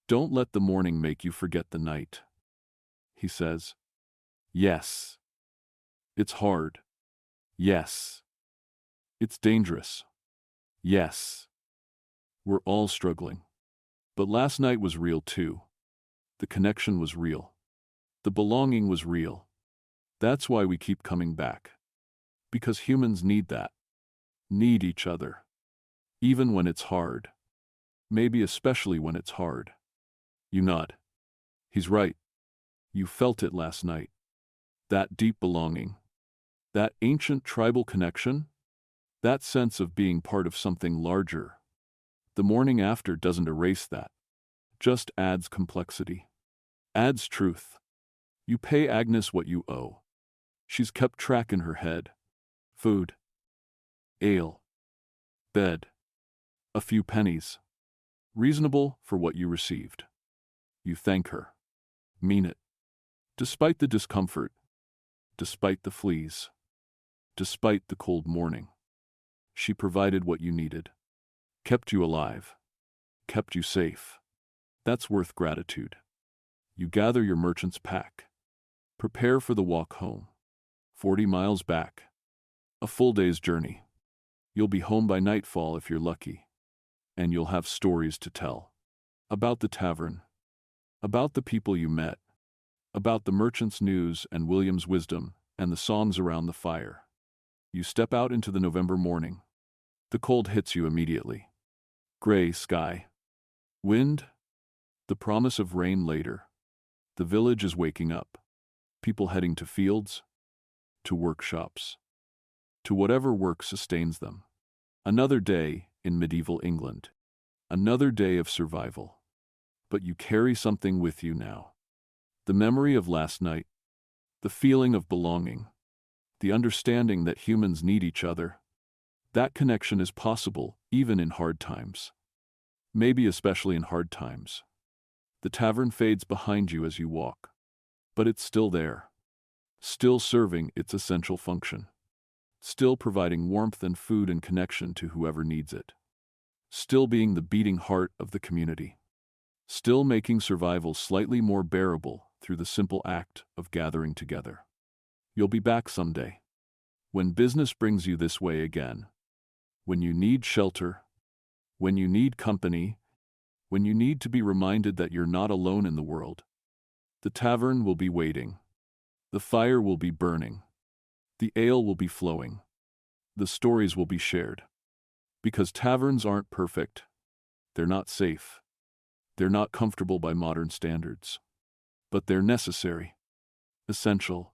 Don't let the morning make you forget the night. He says, yes. It's hard. Yes. It's dangerous. Yes. We're all struggling. But last night was real too. The connection was real. The belonging was real. That's why we keep coming back. Because humans need that. Need each other. Even when it's hard. Maybe especially when it's hard. You nod. He's right. You felt it last night. That deep belonging. That ancient tribal connection. That sense of being part of something larger. The morning after doesn't erase that. Just adds complexity. Adds truth. You pay Agnes what you owe. She's kept track in her head. Food. Ale. Bed. A few pennies. Reasonable for what you received. You thank her. Mean it. Despite the discomfort. Despite the fleas. Despite the cold morning. She provided what you needed. Kept you alive. Kept you safe. That's worth gratitude. You gather your merchant's pack. Prepare for the walk home. 40 miles back. A full day's journey. You'll be home by nightfall if you're lucky. And you'll have stories to tell. About the tavern. About the people you met. about the merchant's news and William's wisdom and the songs around the fire. You step out into the November morning. The cold hits you immediately. Gray sky. Wind. The promise of rain later. The village is waking up. People heading to fields, to workshops, to whatever work sustains them. Another day in medieval England. Another day of survival. But you carry something with you now. The memory of last night. The feeling of belonging. The understanding that humans need each other. That connection is possible even in hard times. Maybe especially in hard times. The tavern fades behind you as you walk. But it's still there. Still serving its essential function. Still providing warmth and food and connection to whoever needs it. Still being the beating heart of the community. Still making survival slightly more bearable through the simple act of gathering together. You'll be back someday. When business brings you this way again. When you need shelter. When you need company. When you need to be reminded that you're not alone in the world. The tavern will be waiting. The fire will be burning. The ale will be flowing. The stories will be shared. Because taverns aren't perfect. They're not safe. They're not comfortable by modern standards. But they're necessary. Essential.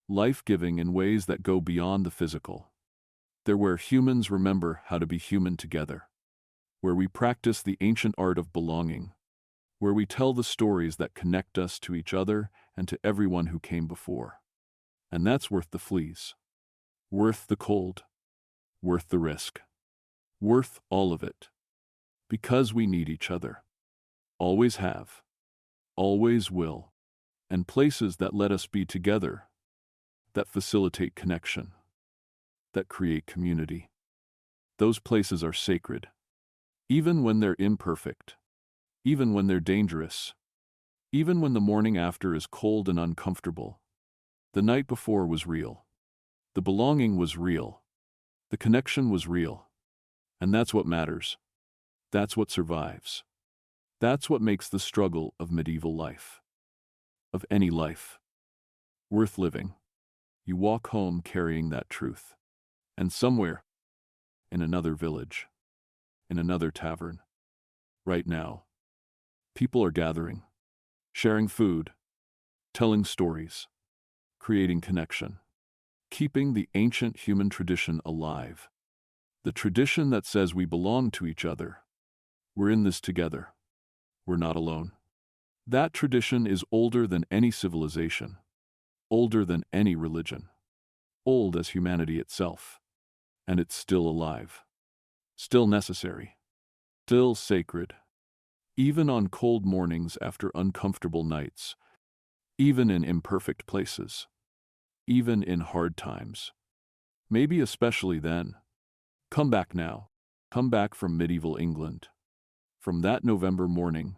Life-giving in ways that go beyond the physical. They're where humans remember how to be human together. Where we practice the ancient art of belonging. Where we tell the stories that connect us to each other and to everyone who came before. And that's worth the fleas. Worth the cold. Worth the risk. Worth all of it. Because we need each other. Always have. Always will. And places that let us be together. That facilitate connection. That create community. Those places are sacred. Even when they're imperfect. Even when they're dangerous. Even when the morning after is cold and uncomfortable. The night before was real. The belonging was real. The connection was real. And that's what matters. That's what survives. That's what makes the struggle of medieval life. Of any life. Worth living. You walk home carrying that truth. And somewhere, in another village, in another tavern, right now, people are gathering, sharing food, telling stories, creating connection, keeping the ancient human tradition alive. The tradition that says we belong to each other. We're in this together. We're not alone. That tradition is older than any civilization, older than any religion, old as humanity itself. And it's still alive, still necessary, still sacred. Even on cold mornings after uncomfortable nights, even in imperfect places, even in hard times. Maybe especially then. Come back now. Come back from medieval England. From that November morning,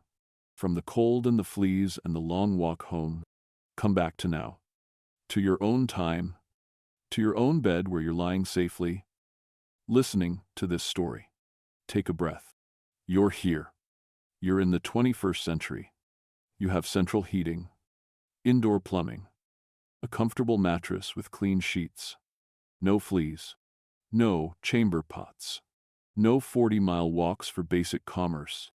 from the cold and the fleas and the long walk home, come back to now. To your own time, to your own bed where you're lying safely, listening to this story. Take a breath. You're here. You're in the 21st century. You have central heating, indoor plumbing, a comfortable mattress with clean sheets, no fleas, no chamber pots, no 40-mile walks for basic commerce.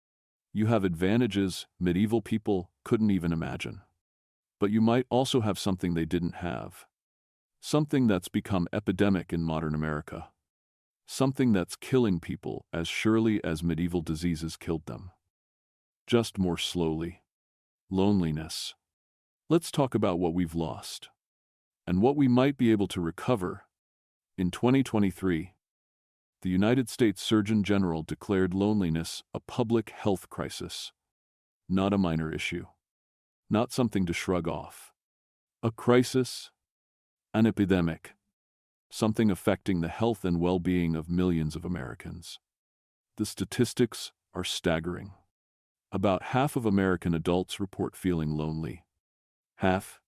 You have advantages medieval people couldn't even imagine. But you might also have something they didn't have. Something that's become epidemic in modern America. Something that's killing people as surely as medieval diseases killed them. Just more slowly. Loneliness. Let's talk about what we've lost. And what we might be able to recover. In 2023, the United States Surgeon General declared loneliness a public health crisis. Not a minor issue. Not something to shrug off. A crisis. An epidemic. Something affecting the health and well-being of millions of Americans. The statistics are staggering. About half of American adults report feeling lonely. Half?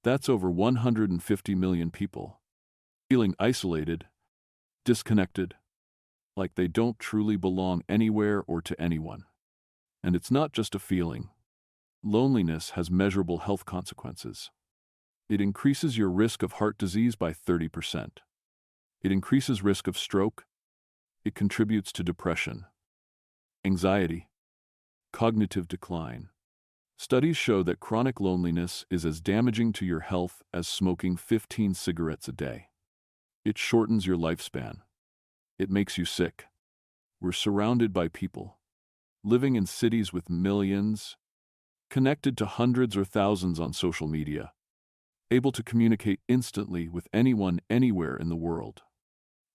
That's over 150 million people. Feeling isolated, disconnected, like they don't truly belong anywhere or to anyone. And it's not just a feeling. Loneliness has measurable health consequences. It increases your risk of heart disease by 30%. It increases risk of stroke. It contributes to depression, anxiety, cognitive decline. Studies show that chronic loneliness is as damaging to your health as smoking 15 cigarettes a day. It shortens your lifespan. It makes you sick. We're surrounded by people, living in cities with millions, connected to hundreds or thousands on social media, able to communicate instantly with anyone anywhere in the world.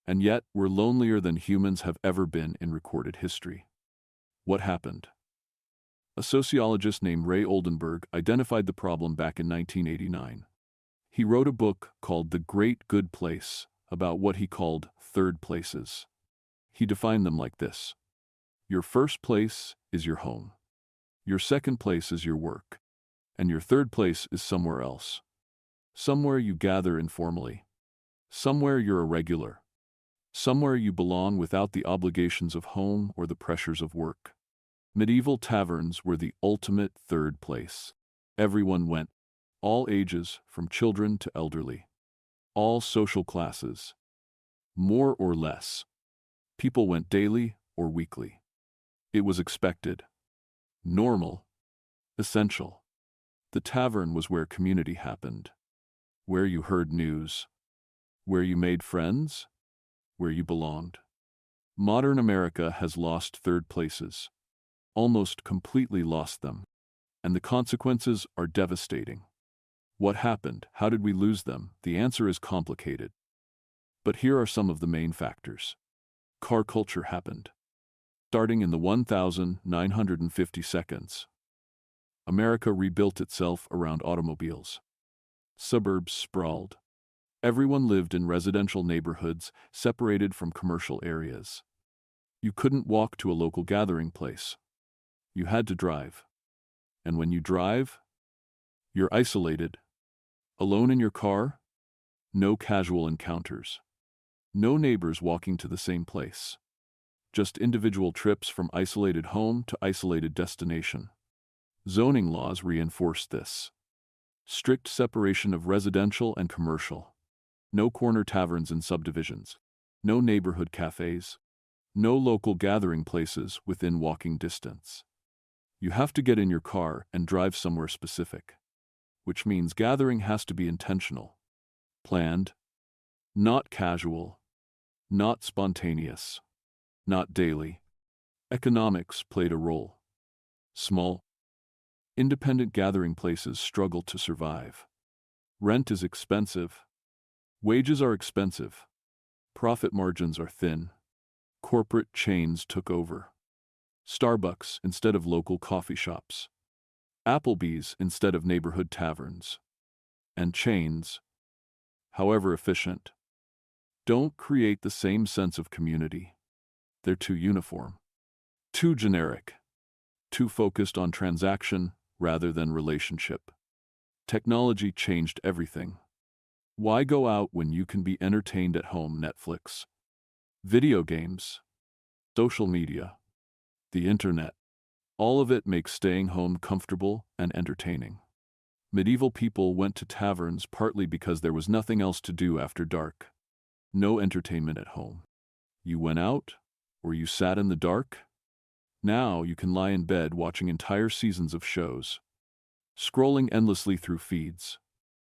And yet, we're lonelier than humans have ever been in recorded history. What happened? A sociologist named Ray Oldenburg identified the problem back in 1989. He wrote a book called The Great Good Place about what he called third places. He defined them like this. Your first place is your home. Your second place is your work. And your third place is somewhere else. Somewhere you gather informally. Somewhere you're a regular. Somewhere you belong without the obligations of home or the pressures of work. Medieval taverns were the ultimate third place. Everyone went, all ages, from children to elderly. All social classes. More or less. People went daily or weekly. It was expected. Normal. Essential. The tavern was where community happened. Where you heard news. Where you made friends. Where you belonged. Modern America has lost third places. Almost completely lost them. And the consequences are devastating. What happened? How did we lose them? The answer is complicated. But here are some of the main factors. Car culture happened. Starting in the 1950 seconds, America rebuilt itself around automobiles. Suburbs sprawled. Everyone lived in residential neighborhoods separated from commercial areas. You couldn't walk to a local gathering place. You had to drive. And when you drive, you're isolated. Alone in your car? No casual encounters. No neighbors walking to the same place. Just individual trips from isolated home to isolated destination. Zoning laws reinforced this. Strict separation of residential and commercial. No corner taverns in subdivisions. No neighborhood cafes. No local gathering places within walking distance. You have to get in your car and drive somewhere specific. Which means gathering has to be intentional. Planned. Not casual. Not spontaneous. Not daily. Economics played a role. Small, independent gathering places struggle to survive. Rent is expensive. Wages are expensive. Profit margins are thin. Corporate chains took over. Starbucks instead of local coffee shops. Applebee's instead of neighborhood taverns. And chains, however efficient, don't create the same sense of community. They're too uniform. Too generic. Too focused on transaction rather than relationship. Technology changed everything. Why go out when you can be entertained at home? Netflix, video games, social media, the internet. All of it makes staying home comfortable and entertaining. Medieval people went to taverns partly because there was nothing else to do after dark. No entertainment at home. You went out, or you sat in the dark. Now you can lie in bed watching entire seasons of shows, scrolling endlessly through feeds,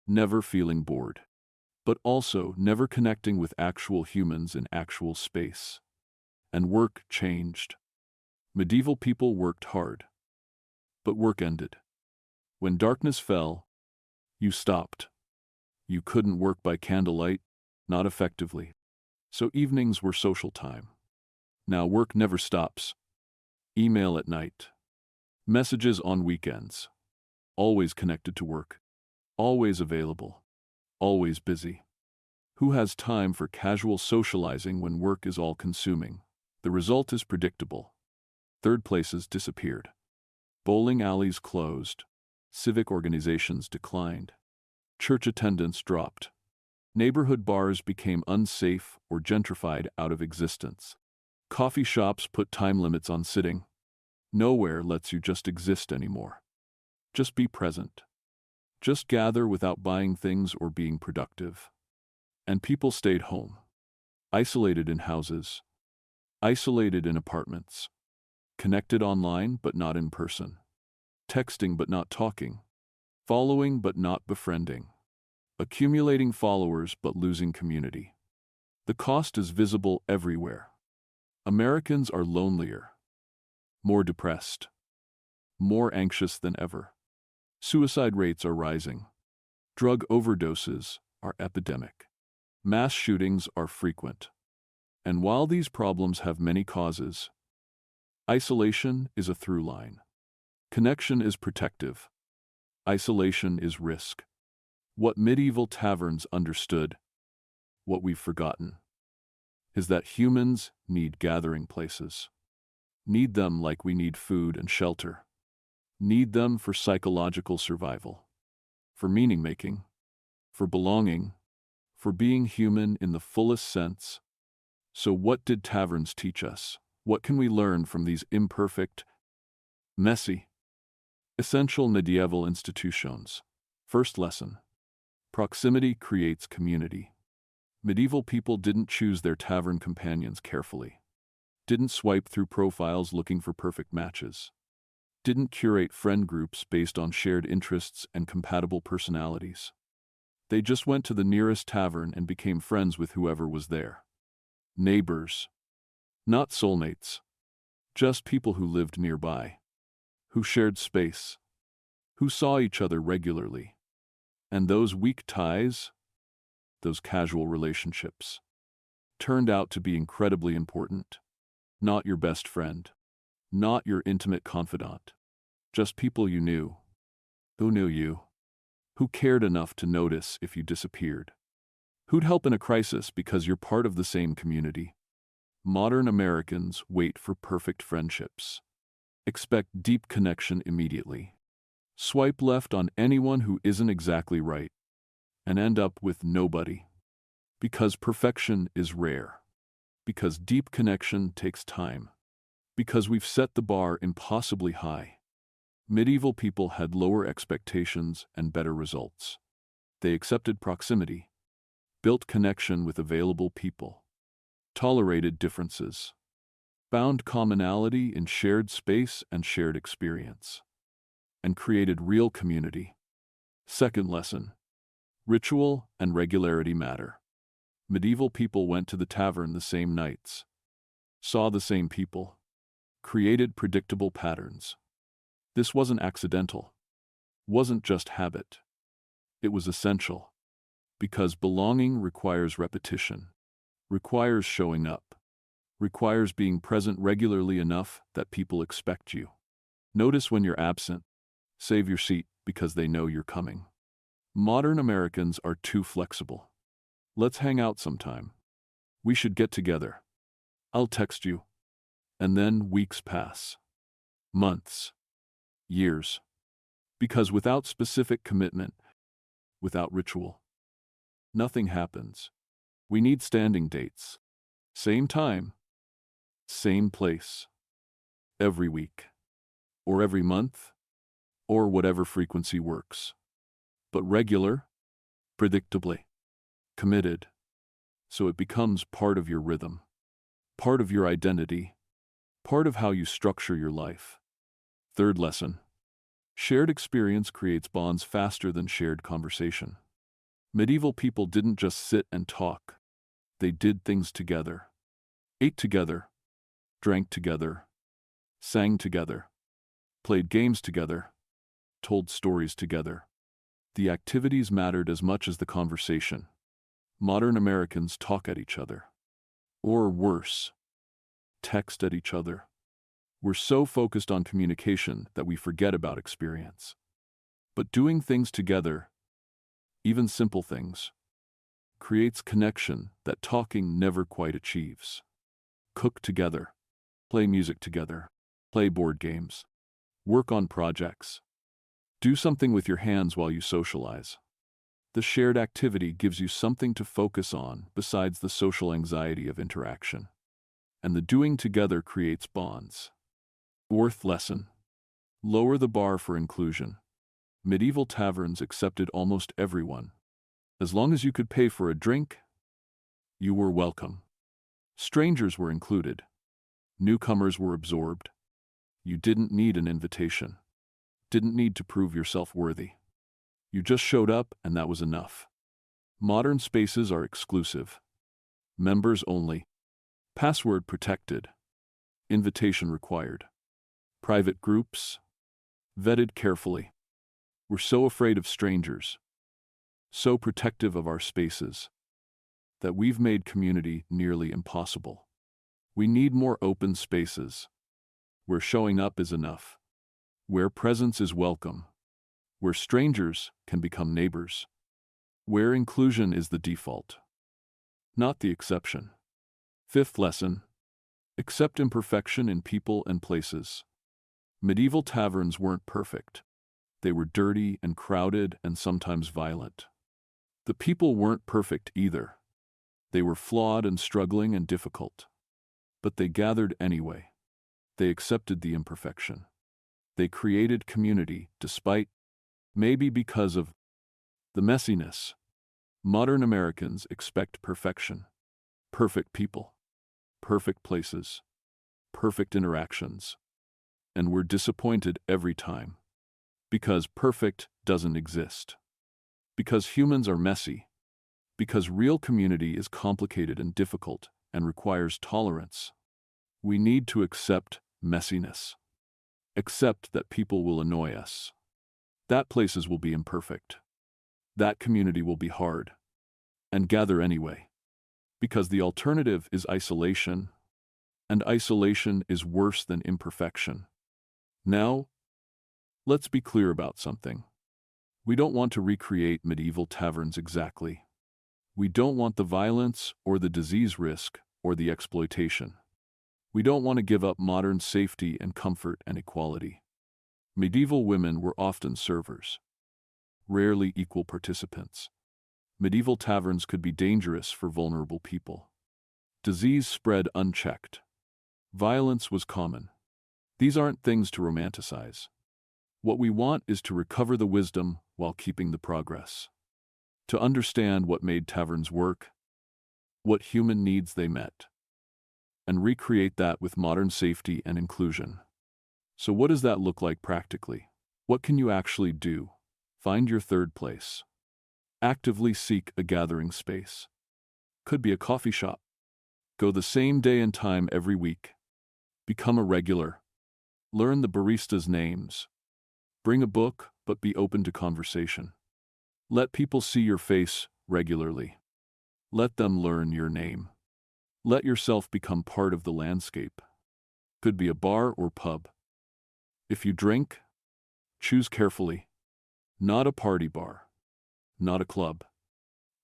never feeling bored, but also never connecting with actual humans in actual space. And work changed. Medieval people worked hard, but work ended. When darkness fell, you stopped. You couldn't work by candlelight, not effectively. So evenings were social time. Now work never stops. Email at night. Messages on weekends. Always connected to work. Always available. Always busy. Who has time for casual socializing when work is all-consuming? The result is predictable. Third places disappeared. Bowling alleys closed. Civic organizations declined. Church attendance dropped. Neighborhood bars became unsafe or gentrified out of existence. Coffee shops put time limits on sitting. Nowhere lets you just exist anymore. Just be present. Just gather without buying things or being productive. And people stayed home. Isolated in houses. Isolated in apartments. Connected online but not in person. Texting but not talking. Following but not befriending. Accumulating followers but losing community. The cost is visible everywhere. Americans are lonelier. More depressed. More anxious than ever. Suicide rates are rising. Drug overdoses are epidemic. Mass shootings are frequent. And while these problems have many causes, isolation is a through line. Connection is protective. Isolation is risk. What medieval taverns understood, what we've forgotten, is that humans need gathering places. Need them like we need food and shelter. Need them for psychological survival, for meaning-making, for belonging, for being human in the fullest sense. So what did taverns teach us? What can we learn from these imperfect, messy, essential medieval institutions? First lesson. Proximity creates community. Medieval people didn't choose their tavern companions carefully. Didn't swipe through profiles looking for perfect matches. Didn't curate friend groups based on shared interests and compatible personalities. They just went to the nearest tavern and became friends with whoever was there. Neighbors. Not soulmates. Just people who lived nearby. Who shared space. Who saw each other regularly. And those weak ties, those casual relationships, turned out to be incredibly important. Not your best friend. Not your intimate confidant. Just people you knew. Who knew you? Who cared enough to notice if you disappeared? Who'd help in a crisis because you're part of the same community? Modern Americans wait for perfect friendships. Expect deep connection immediately. Swipe left on anyone who isn't exactly right, and end up with nobody. Because perfection is rare. Because deep connection takes time. Because we've set the bar impossibly high. Medieval people had lower expectations and better results. They accepted proximity, built connection with available people, tolerated differences, found commonality in shared space and shared experience, and created real community. Second lesson. Ritual and regularity matter. Medieval people went to the tavern the same nights, saw the same people, created predictable patterns. This wasn't accidental, wasn't just habit. It was essential, because belonging requires repetition, requires showing up, requires being present regularly enough that people expect you. Notice when you're absent, save your seat because they know you're coming. Modern Americans are too flexible. Let's hang out sometime. We should get together. I'll text you. And then weeks pass. Months. Years. Because without specific commitment, without ritual, nothing happens. We need standing dates. Same time. Same place. Every week. Or every month. Or whatever frequency works. But regular, predictably. Committed, so it becomes part of your rhythm, part of your identity, part of how you structure your life. Third lesson. Shared experience creates bonds faster than shared conversation. Medieval people didn't just sit and talk. They did things together. Ate together. Drank together. Sang together. Played games together. Told stories together. The activities mattered as much as the conversation. Modern Americans talk at each other. Or worse, text at each other. We're so focused on communication that we forget about experience. But doing things together, even simple things, creates connection that talking never quite achieves. Cook together, play music together, play board games, work on projects. Do something with your hands while you socialize. The shared activity gives you something to focus on besides the social anxiety of interaction. And the doing together creates bonds. Fourth lesson. Lower the bar for inclusion. Medieval taverns accepted almost everyone. As long as you could pay for a drink, you were welcome. Strangers were included. Newcomers were absorbed. You didn't need an invitation. Didn't need to prove yourself worthy. You just showed up, and that was enough. Modern spaces are exclusive. Members only. Password protected. Invitation required. Private groups. Vetted carefully. We're so afraid of strangers, so protective of our spaces, that we've made community nearly impossible. We need more open spaces, where showing up is enough, where presence is welcome, where strangers can become neighbors, where inclusion is the default, not the exception. Fifth lesson: accept imperfection in people and places. Medieval taverns weren't perfect. They were dirty and crowded and sometimes violent. The people weren't perfect either. They were flawed and struggling and difficult. But they gathered anyway. They accepted the imperfection. They created community despite, maybe because of, the messiness. Modern Americans expect perfection. Perfect people. Perfect places. Perfect interactions. And we're disappointed every time. Because perfect doesn't exist. Because humans are messy. Because real community is complicated and difficult and requires tolerance. We need to accept messiness. Accept that people will annoy us. That places will be imperfect. That community will be hard. And gather anyway. Because the alternative is isolation. And isolation is worse than imperfection. Now, let's be clear about something. We don't want to recreate medieval taverns exactly. We don't want the violence or the disease risk or the exploitation. We don't want to give up modern safety and comfort and equality. Medieval women were often servers, rarely equal participants. Medieval taverns could be dangerous for vulnerable people. Disease spread unchecked. Violence was common. These aren't things to romanticize. What we want is to recover the wisdom while keeping the progress. To understand what made taverns work, what human needs they met, and recreate that with modern safety and inclusion. So what does that look like practically? What can you actually do? Find your third place. Actively seek a gathering space. Could be a coffee shop. Go the same day and time every week. Become a regular. Learn the barista's names. Bring a book, but be open to conversation. Let people see your face regularly. Let them learn your name. Let yourself become part of the landscape. Could be a bar or pub. If you drink, choose carefully. Not a party bar. Not a club.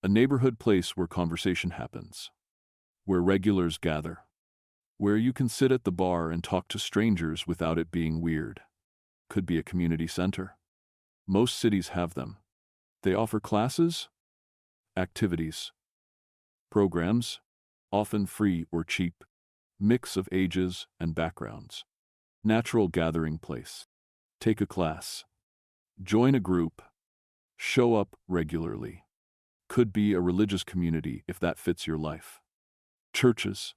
A neighborhood place where conversation happens. Where regulars gather. Where you can sit at the bar and talk to strangers without it being weird. Could be a community center. Most cities have them. They offer classes, activities, programs, often free or cheap, mix of ages and backgrounds. Natural gathering place. Take a class. Join a group. Show up regularly. Could be a religious community if that fits your life. Churches,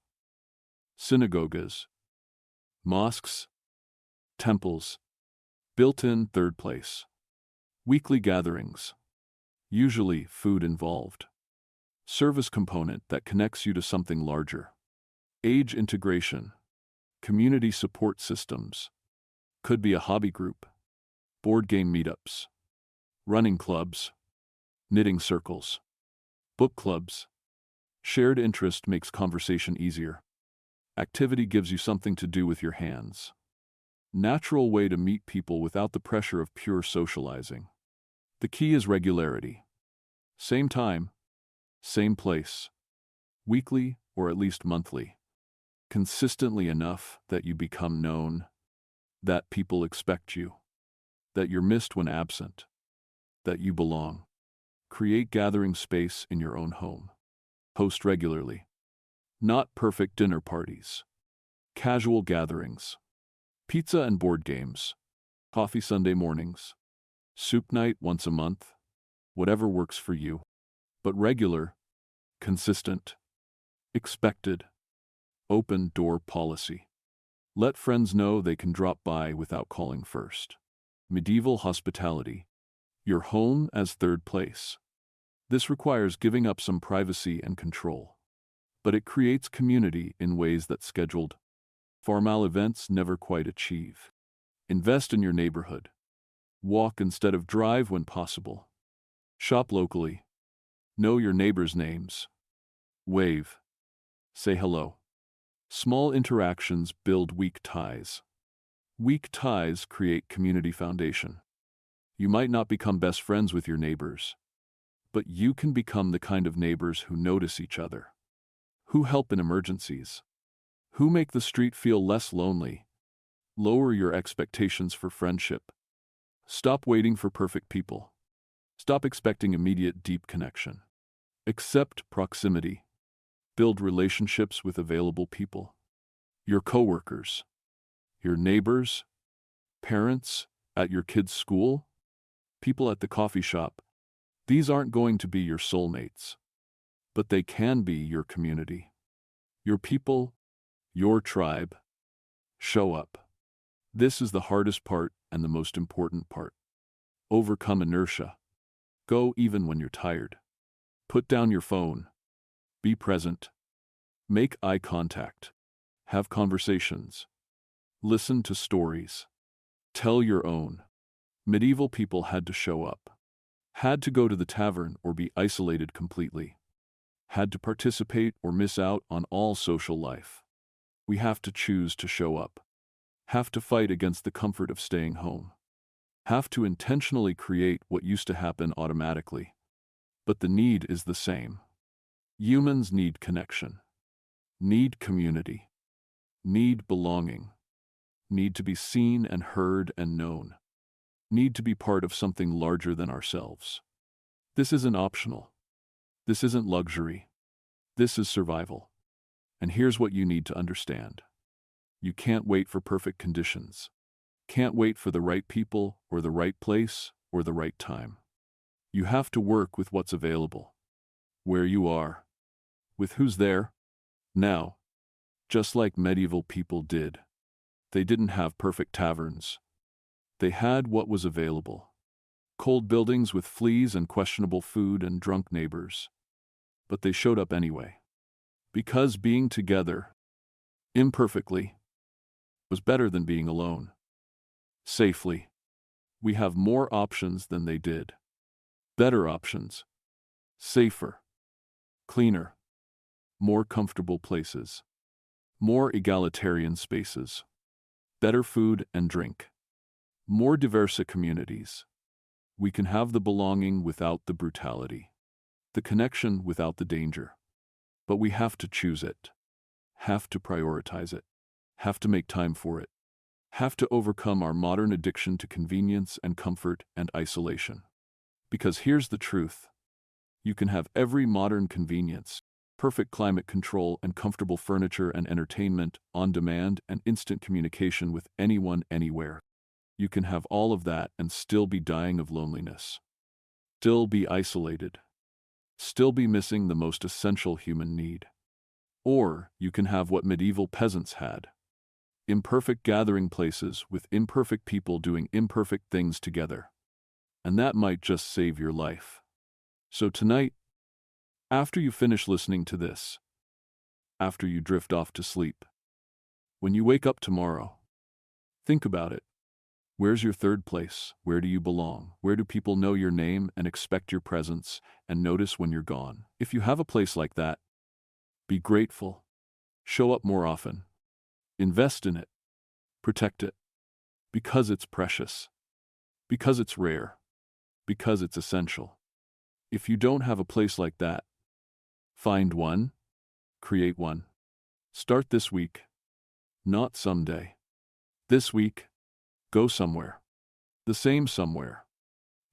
synagogues, mosques, temples. Built-in third place. Weekly gatherings. Usually food involved. Service component that connects you to something larger. Age integration. Community support systems. Could be a hobby group. Board game meetups. Running clubs. Knitting circles. Book clubs. Shared interest makes conversation easier. Activity gives you something to do with your hands. Natural way to meet people without the pressure of pure socializing. The key is regularity. Same time, same place. Weekly or at least monthly. Consistently enough that you become known, that people expect you, that you're missed when absent, that you belong. Create gathering space in your own home. Host regularly. Not perfect dinner parties. Casual gatherings. Pizza and board games. Coffee Sunday mornings. Soup night once a month, whatever works for you. But regular, consistent, expected, open door policy. Let friends know they can drop by without calling first. Medieval hospitality. Your home as third place. This requires giving up some privacy and control. But it creates community in ways that scheduled, formal events never quite achieve. Invest in your neighborhood. Walk instead of drive when possible. Shop locally. Know your neighbors' names. Wave. Say hello. Small interactions build weak ties. Weak ties create community foundation. You might not become best friends with your neighbors, but you can become the kind of neighbors who notice each other, who help in emergencies, who make the street feel less lonely. Lower your expectations for friendship. Stop waiting for perfect people. Stop expecting immediate deep connection. Accept proximity. Build relationships with available people. Your coworkers, your neighbors, parents at your kids' school, people at the coffee shop. These aren't going to be your soulmates, but they can be your community, your people, your tribe. Show up. This is the hardest part and the most important part. Overcome inertia. Go even when you're tired. Put down your phone. Be present. Make eye contact. Have conversations. Listen to stories. Tell your own. Medieval people had to show up. Had to go to the tavern or be isolated completely. Had to participate or miss out on all social life. We have to choose to show up. Have to fight against the comfort of staying home. Have to intentionally create what used to happen automatically. But the need is the same. Humans need connection, need community, need belonging, need to be seen and heard and known, need to be part of something larger than ourselves. This isn't optional. This isn't luxury. This is survival. And here's what you need to understand. You can't wait for perfect conditions. Can't wait for the right people or the right place or the right time. You have to work with what's available, where you are, with who's there, now, just like medieval people did. They didn't have perfect taverns. They had what was available. Cold buildings with fleas and questionable food and drunk neighbors. But they showed up anyway. Because being together, imperfectly, was better than being alone. Safely. We have more options than they did. Better options. Safer. Cleaner. More comfortable places. More egalitarian spaces. Better food and drink. More diverse communities. We can have the belonging without the brutality. The connection without the danger. But we have to choose it. Have to prioritize it. Have to make time for it. Have to overcome our modern addiction to convenience and comfort and isolation. Because here's the truth. You can have every modern convenience, perfect climate control and comfortable furniture and entertainment, on demand and instant communication with anyone anywhere. You can have all of that and still be dying of loneliness. Still be isolated. Still be missing the most essential human need. Or you can have what medieval peasants had. Imperfect gathering places with imperfect people doing imperfect things together. And that might just save your life. So tonight, after you finish listening to this, after you drift off to sleep, when you wake up tomorrow, think about it. Where's your third place? Where do you belong? Where do people know your name and expect your presence and notice when you're gone? If you have a place like that, be grateful. Show up more often. Invest in it. Protect it. Because it's precious. Because it's rare. Because it's essential. If you don't have a place like that, find one. Create one. Start this week. Not someday. This week. Go somewhere. The same somewhere.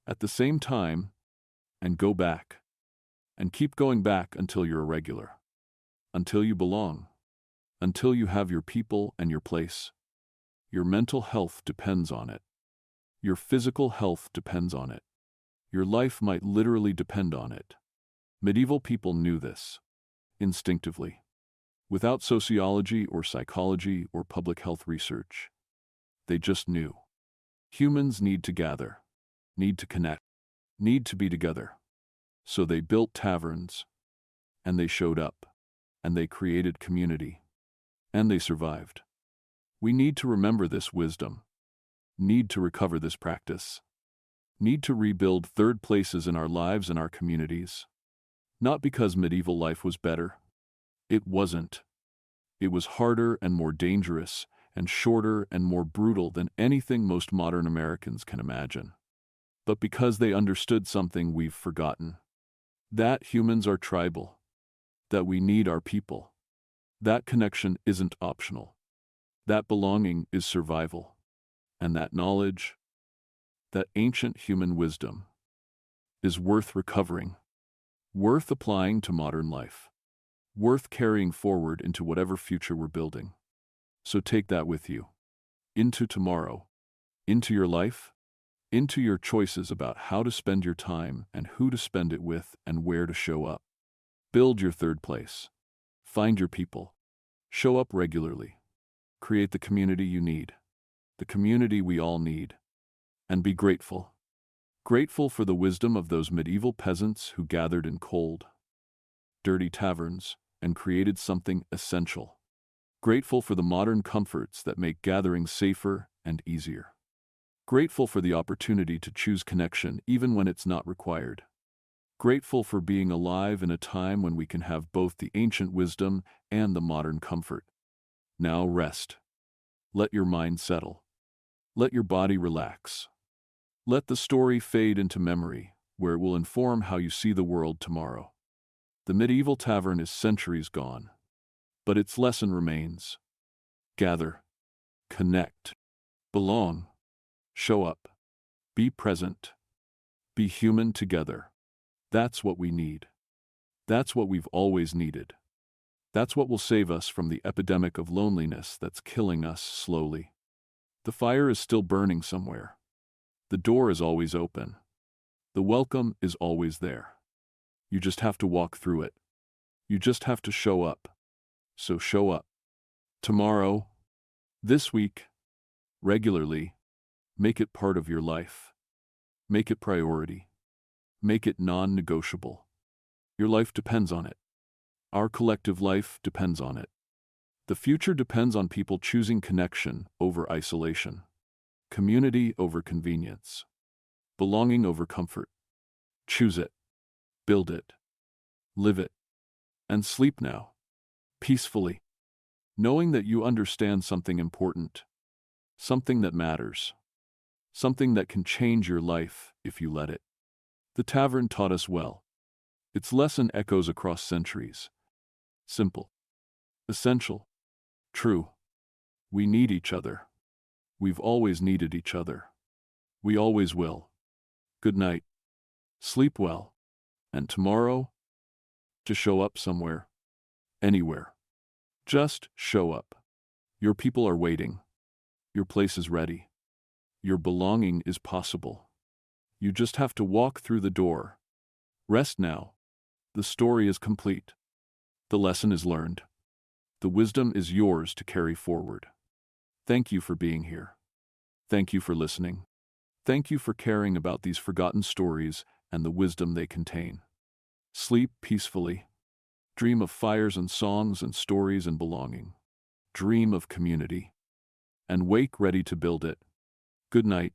At the same time. And go back. And keep going back until you're a regular. Until you belong. Until you have your people and your place. Your mental health depends on it. Your physical health depends on it. Your life might literally depend on it. Medieval people knew this instinctively, without sociology or psychology or public health research. They just knew. Humans need to gather, need to connect, need to be together. So they built taverns, and they showed up, and they created community, and they survived. We need to remember this wisdom, need to recover this practice, need to rebuild third places in our lives and our communities. Not because medieval life was better. It wasn't. It was harder and more dangerous and shorter and more brutal than anything most modern Americans can imagine. But because they understood something we've forgotten. That humans are tribal. That we need our people. That connection isn't optional. That belonging is survival. And that knowledge, that ancient human wisdom, is worth recovering, worth applying to modern life, worth carrying forward into whatever future we're building. So take that with you, into tomorrow, into your life, into your choices about how to spend your time and who to spend it with and where to show up. Build your third place. Find your people. Show up regularly. Create the community you need, the community we all need. And be grateful. Grateful for the wisdom of those medieval peasants who gathered in cold, dirty taverns and created something essential. Grateful for the modern comforts that make gathering safer and easier. Grateful for the opportunity to choose connection even when it's not required. Grateful for being alive in a time when we can have both the ancient wisdom and the modern comfort. Now rest. Let your mind settle. Let your body relax. Let the story fade into memory, where it will inform how you see the world tomorrow. The medieval tavern is centuries gone, but its lesson remains. Gather, connect, belong, show up, be present, be human together. That's what we need. That's what we've always needed. That's what will save us from the epidemic of loneliness that's killing us slowly. The fire is still burning somewhere. The door is always open. The welcome is always there. You just have to walk through it. You just have to show up. So show up. Tomorrow, this week, regularly, make it part of your life. Make it priority. Make it non-negotiable. Your life depends on it. Our collective life depends on it. The future depends on people choosing connection over isolation, community over convenience, belonging over comfort. Choose it, build it, live it, and sleep now, peacefully, knowing that you understand something important, something that matters, something that can change your life if you let it. The tavern taught us well. Its lesson echoes across centuries. Simple, essential, true. We need each other. We've always needed each other. We always will. Good night. Sleep well. And tomorrow, to show up somewhere, anywhere. Just show up. Your people are waiting. Your place is ready. Your belonging is possible. You just have to walk through the door. Rest now. The story is complete. The lesson is learned. The wisdom is yours to carry forward. Thank you for being here. Thank you for listening. Thank you for caring about these forgotten stories and the wisdom they contain. Sleep peacefully. Dream of fires and songs and stories and belonging. Dream of community. And wake ready to build it. Good night.